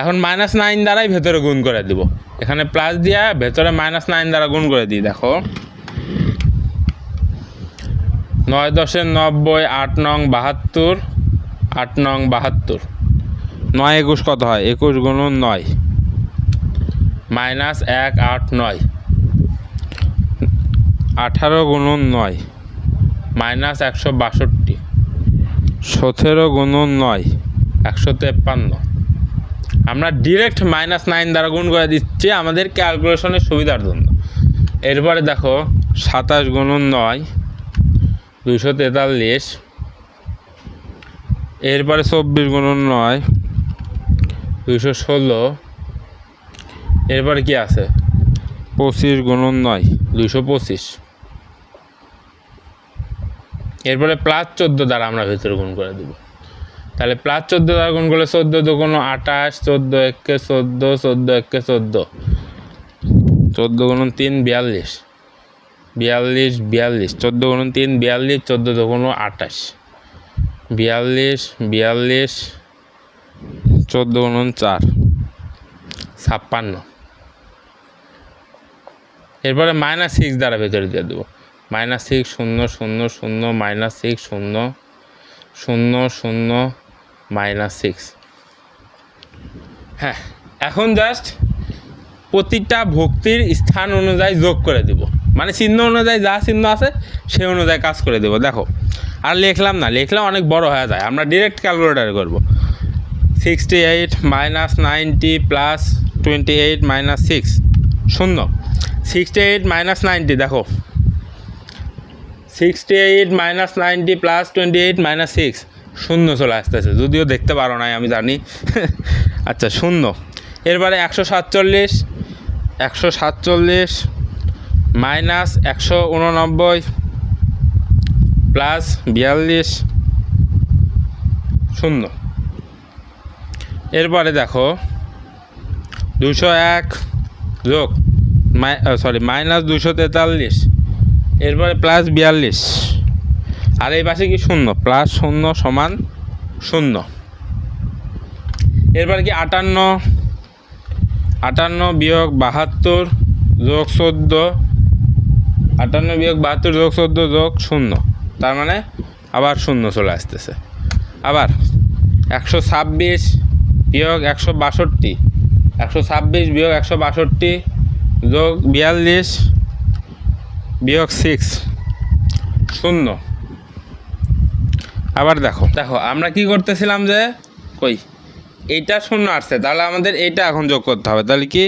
এখন -9 দ্বারাই ভেতরে গুণ করে দিব। এখানে প্লাস দিয়া ভেতরে -9 দ্বারা গুণ করে দিই। দেখো 9 10 90, 8 9 72, 8 9 72, 9 21 কত হয়, 21 × 9 -1 8 9, 18 × 9 -162, 17 × 9 153। আমরা ডিরেক্ট -9 দ্বারা গুণ করে দিচ্ছি আমাদের ক্যালকুলেশনের সুবিধার জন্য। এরপরে দেখো 27 × 9 243, এরপরে 24 × 9 216, এরপরে কি আছে 25 × 9 225। এরপরে +14 দ্বারা আমরা ভেতরে গুণ করে দেব। তাহলে +14 দ্বারা গুণ করলে 14 2 × 28, 14 1 14, 14 1 14, 14 × 3 42, 42 42, 14 × 3 42, 14 2 × 28, 42 42, 14 × 4 56। এরপরে -6 দ্বারা ভেতরে দিয়ে দেবো। -6 0 0 0 -6 0 0 0 -6। হ্যাঁ, এখন জাস্ট প্রতিটা ভক্তির স্থান অনুযায়ী যোগ করে দেব, মানে চিহ্ন অনুযায়ী যা চিহ্ন আছে সেই অনুযায়ী কাজ করে দেব। দেখো আর লিখলাম না, লিখলে অনেক বড় হয়ে যায়, আমরা ডিরেক্ট ক্যালকুলেটারে করব। 68 -90 +28 -6 0। 68 -90 দেখো 68 -90 +28 -6 0 চলে আসতেছে, যদিও দেখতে পারো নাই আমি জানি। আচ্ছা 0। এরপরে 147 -189 +42 0। এরপরে দেখো 201 যোগ -243, এরপরে +42, আর এই পাশে কি 0 +0 = 0। এরপরে কি 58 -72 যোগ 14, 58 -72 যোগ 14 যোগ 0, তার মানে আবার 0 চলে আসতেছে। আবার 126 -162, 126 - 162 যোগ 42 -6 0। আবার দেখো আমরা কি করতেছিলাম যে কই এইটা 0 আসছে, তাহলে আমাদের এইটা এখন যোগ করতে হবে। তাহলে কি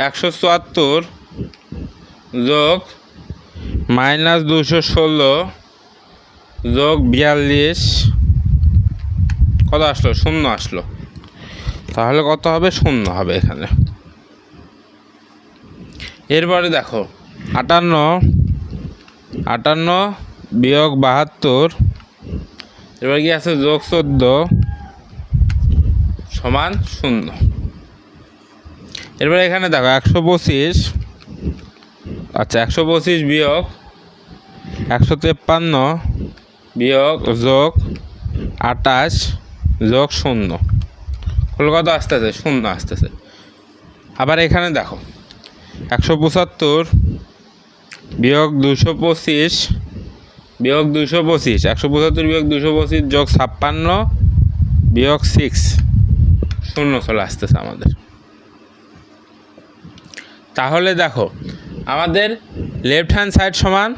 174 যোগ -216 যোগ 42 কত আসলো, 0 আসলো। তাহলে কত হবে? শূন্য হবে এখানে। এরপরে দেখো 58 বিয়োগ 72, এবার কি আছে? যোগ 14 সমান 0। এরপরে এখানে দেখো 125, আচ্ছা 125 বিয়োগ 153 বিয়োগ যোগ 28 যোগ 0, কত আসতেছে? 0 আসতেছে। আবার এখানে দেখো 175 বিয়োগ 225 বিয়োগ 225, 175 বিয়োগ 225 যোগ 56 বিয়োগ 6, 0 চলে আসতেছে আমাদের। তাহলে দেখো আমাদের লেফট হ্যান্ড সাইড সমান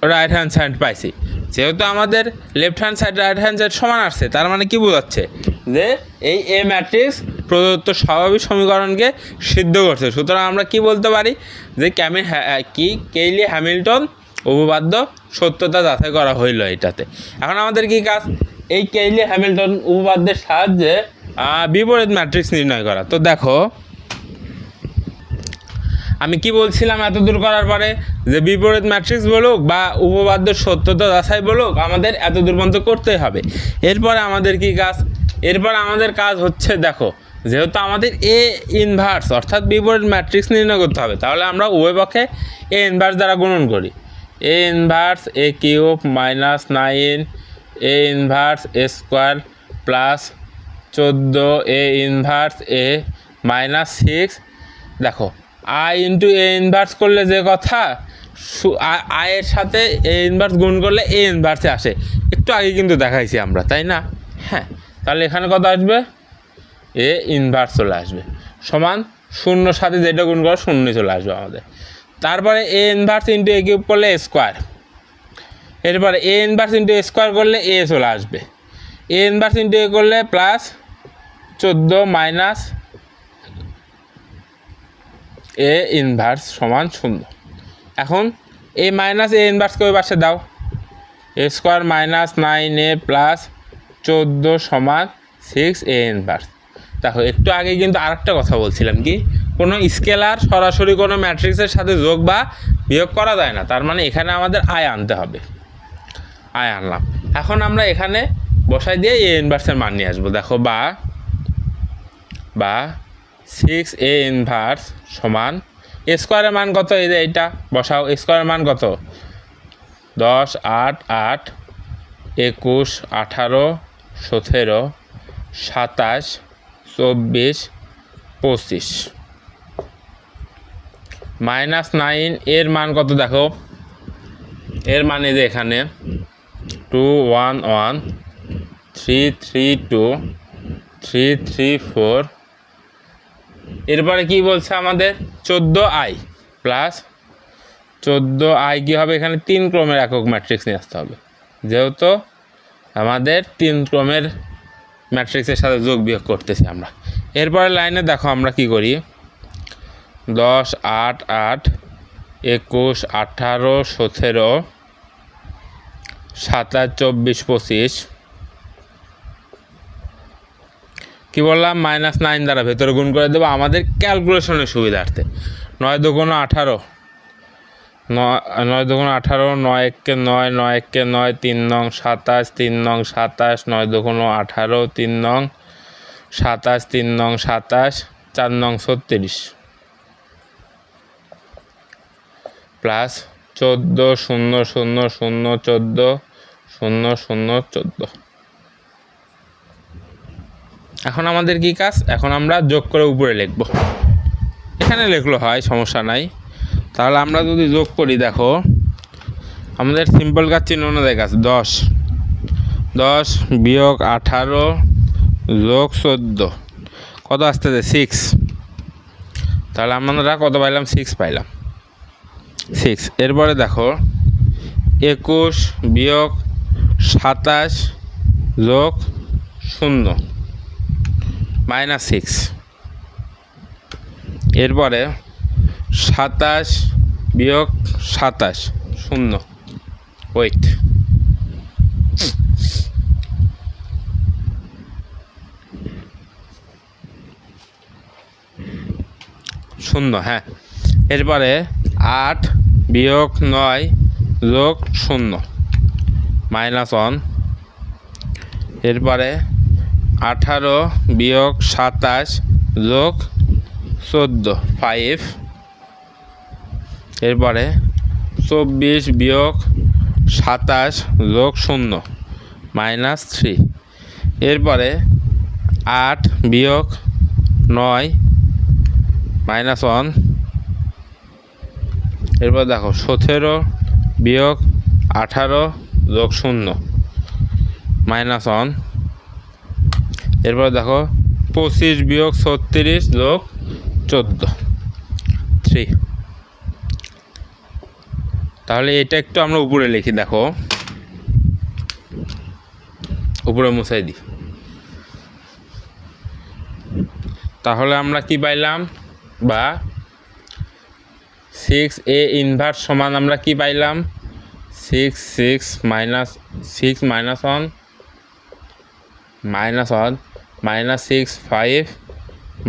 রাইট হ্যান্ড সাইড পাইছি। যেহেতু আমাদের left hand side right hand side সমান আসছে, তার মানে কি বোঝাচ্ছে? যে এই এ ম্যাট্রিক্স প্রদত্ত স্বাভাবিক সমীকরণকে সিদ্ধ করছে। সুতরাং আমরা কি বলতে পারি? যে কেইলি হ্যামিল্টন উপপাদ্য সত্যতা যাচাই করা হইল এটাতে। এখন আমাদের কি কাজ? এই কেইলি হ্যামিল্টন উপপাদ্যের সাহায্যে বিপরীত ম্যাট্রিক্স নির্ণয় করা। তো দেখো আমি কি বলছিলাম এত দূর করার পরে, যে বিপরীত ম্যাট্রিক্স বলুক বা উপপাদ্যের সত্যতা যাচাই বলুক, আমাদের এত দূর পর্যন্ত করতেই হবে। এরপরে আমাদের কি কাজ? এরপর আমাদের কাজ হচ্ছে, দেখো যেহেতু আমাদের এ ইনভার্স অর্থাৎ বিপরীত ম্যাট্রিক্স নির্ণয় করতে হবে, তাহলে আমরা উভয় পক্ষে এ ইনভার্স দ্বারা গুণন করি। A inverse a cube minus 9 a inverse a square plus 14 a inverse a minus 6। দেখো আই ইন্টু এ ইনভার্স করলে যে কথা, আয়ের সাথে এ ইনভার্স গুণ করলে এ ইনভার্সে আসে, একটু আগে কিন্তু দেখাইছি আমরা, তাই না? হ্যাঁ, তাহলে এখানে কত আসবে? এ ইনভার্স চলে আসবে সমান 0 সাথে যেটা গুণ করো 0 চলে আসবে আমাদের। তারপরে A inverse into A cube করলে এ স্কোয়ার, এরপরে A inverse into A square করলে এ চলে আসবে, এ ইনভার্স ইন্টু এ করলে প্লাস 14 মাইনাস এ ইনভার্স সমান 0। এখন এ মাইনাস এ ইনভার্সকে ওই পাশে দাও, এ স্কোয়ার মাইনাস 9a প্লাস 14 সমান 6 এ ইনভার্স। দেখো একটু আগে কিন্তু আরেকটা কথা বলছিলাম, কি কোনো স্কেলার সরাসরি কোনো ম্যাট্রিক্সের সাথে যোগ বা বিয়োগ করা যায় না, তার মানে এখানে আমাদের আয় আনতে হবে। আয় আনলাম। এখন আমরা এখানে বসাই দিয়ে এ ইনভার্সের মান নিয়ে আসবো। দেখো বা 6 এ ইনভার্স সমান এ স্কোয়ারের মান কত? এই যে এইটা বসাও, এ স্কোয়ারের মান কত? 10 8 8 21 18 17 27 24 25 মাইনাস 9 এর মান কত? দেখো এর মানে যে এখানে 2 1 1 3 3 2 3 3 4। এরপরে কি বলছে আমাদের? 14i প্লাস 14i কী হবে? এখানে 3 ক্রমের একক ম্যাট্রিক্স নিয়ে আসতে হবে, যেহেতু আমাদের 3 ক্রমের ম্যাট্রিক্সের সাথে যোগ বিয়োগ করতেছি আমরা। এরপরে লাইনে দেখো আমরা কি করি, 10 8 8 21 18 17 27 24 25 কি বললাম? -9 দ্বারা ভেতরে গুণ করে দেবো আমাদের ক্যালকুলেশনের সুবিধার্থে। 9 2 18 9 2 18 9 1 9 9 1 9 3 নং 27 3 নং 27 9 2 18 3 নং 27 3 নং 27 4 নং 36 প্লাস 14 0 0 0 14 0 0 14। এখন আমাদের কি কাজ? এখন আমরা যোগ করে উপরে লিখব, এখানে লিখলে হয়, সমস্যা নাই। তাহলে আমরা যদি যোগ করি, দেখো আমাদের সিম্পল কাজ চিহ্ন অনুযায়ী কাজ, 10 বিয়োগ 18 যোগ 14 কত আসতেছে? 6। তাহলে আমরা কত পাইলাম? 6 পাইলাম, 6। এরপরে দেখো 21 বিয়োগ 27 যোগ 0 -6। এরপরে 27 বিয়োগ 27 0 ওয়েট শূন্য। হ্যাঁ, এরপরে 8 বিয়োগ 9 যোগ 0 -1। এরপরে 18 বিয়োগ 27 যোগ 14 5। এরপরে 24 বিয়োগ 27 যোগ 0 -3। এরপরে 8 বিয়োগ 9 -1। এরপর দেখো 17 বিয়োগ 18 যোগ 0 -1। এরপর দেখো 25 বিয়োগ 36 যোগ 14 3। তাহলে এটা একটু আমরা উপরে লিখি, দেখো উপরে মুছাই দিই। তাহলে আমরা কি পাইলাম, বা 6a ইনভার্স সমান আমরা কি পাইলাম, 6 6 -1 -6 5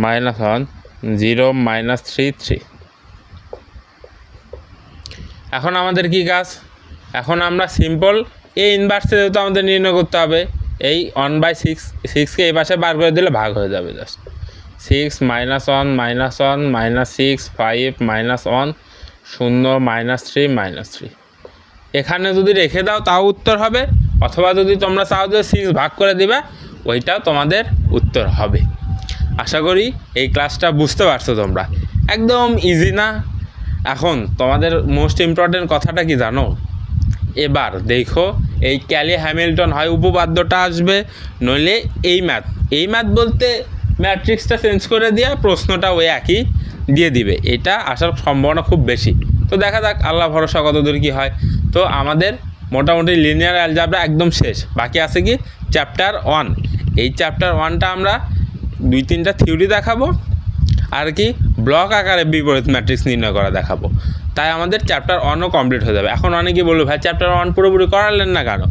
-1 0 -3 3। এখন আমাদের কি কাজ, এখন আমরা সিম্পল এ ইনভার্সে যেহেতু আমাদের নির্ণয় করতে হবে, এই 1/6 6কে এই পাশে বার করে দিলে ভাগ হয়ে যাবে। জাস্ট 6 -1 -6 5 -1 0 -3 -3। এখানে যদি রেখে দাও তাও উত্তর হবে, অথবা যদি তোমরা চাও যে 6 ভাগ করে দিবা, ওইটাও তোমাদের উত্তর হবে। আশা করি এই ক্লাসটা বুঝতে পারছো তোমরা, একদম ইজি না। এখন তোমাদের মোস্ট ইম্পর্টেন্ট কথাটা কি জানো, এবার দেখো এই ক্যালি হ্যামিল্টন হয় উপপাদ্যটা আসবে, নইলে এই ম্যাথ বলতে ম্যাট্রিক্সটা চেঞ্জ করে দিয়ে প্রশ্নটা ওই একই দিয়ে দিবে, এটা আসার সম্ভাবনা খুব বেশি। তো দেখা যাক আল্লাহ ভরসা কতদূর কী হয়। তো আমাদের মোটামুটি লিনিয়ার অ্যালজেব্রা একদম শেষ, বাকি আছে কি চ্যাপ্টার 1। এই চ্যাপ্টার 1টা আমরা 2-3টা থিওরি দেখাবো, আর কি ব্লক আকারে বিপরীত ম্যাট্রিক্স নির্ণয় করা দেখাবো। তাই আমাদের চ্যাপ্টার 1ও কমপ্লিট হয়ে যাবে। এখন অনেকে বলবে ভাই চ্যাপ্টার 1 পুরোপুরি করালেন না কেন?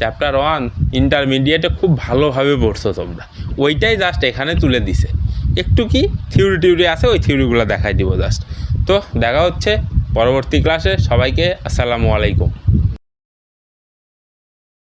চ্যাপ্টার 1 ইন্টারমিডিয়েটে খুব ভালোভাবে পড়ছো তোমরা, ওইটাই জাস্ট এখানে তুলে দিছে। একটু কি থিওরি আছে, ওই থিওরিগুলো দেখাই দিব জাস্ট। তো দেখা হচ্ছে পরবর্তী ক্লাসে। সবাইকে আসসালামু আলাইকুম।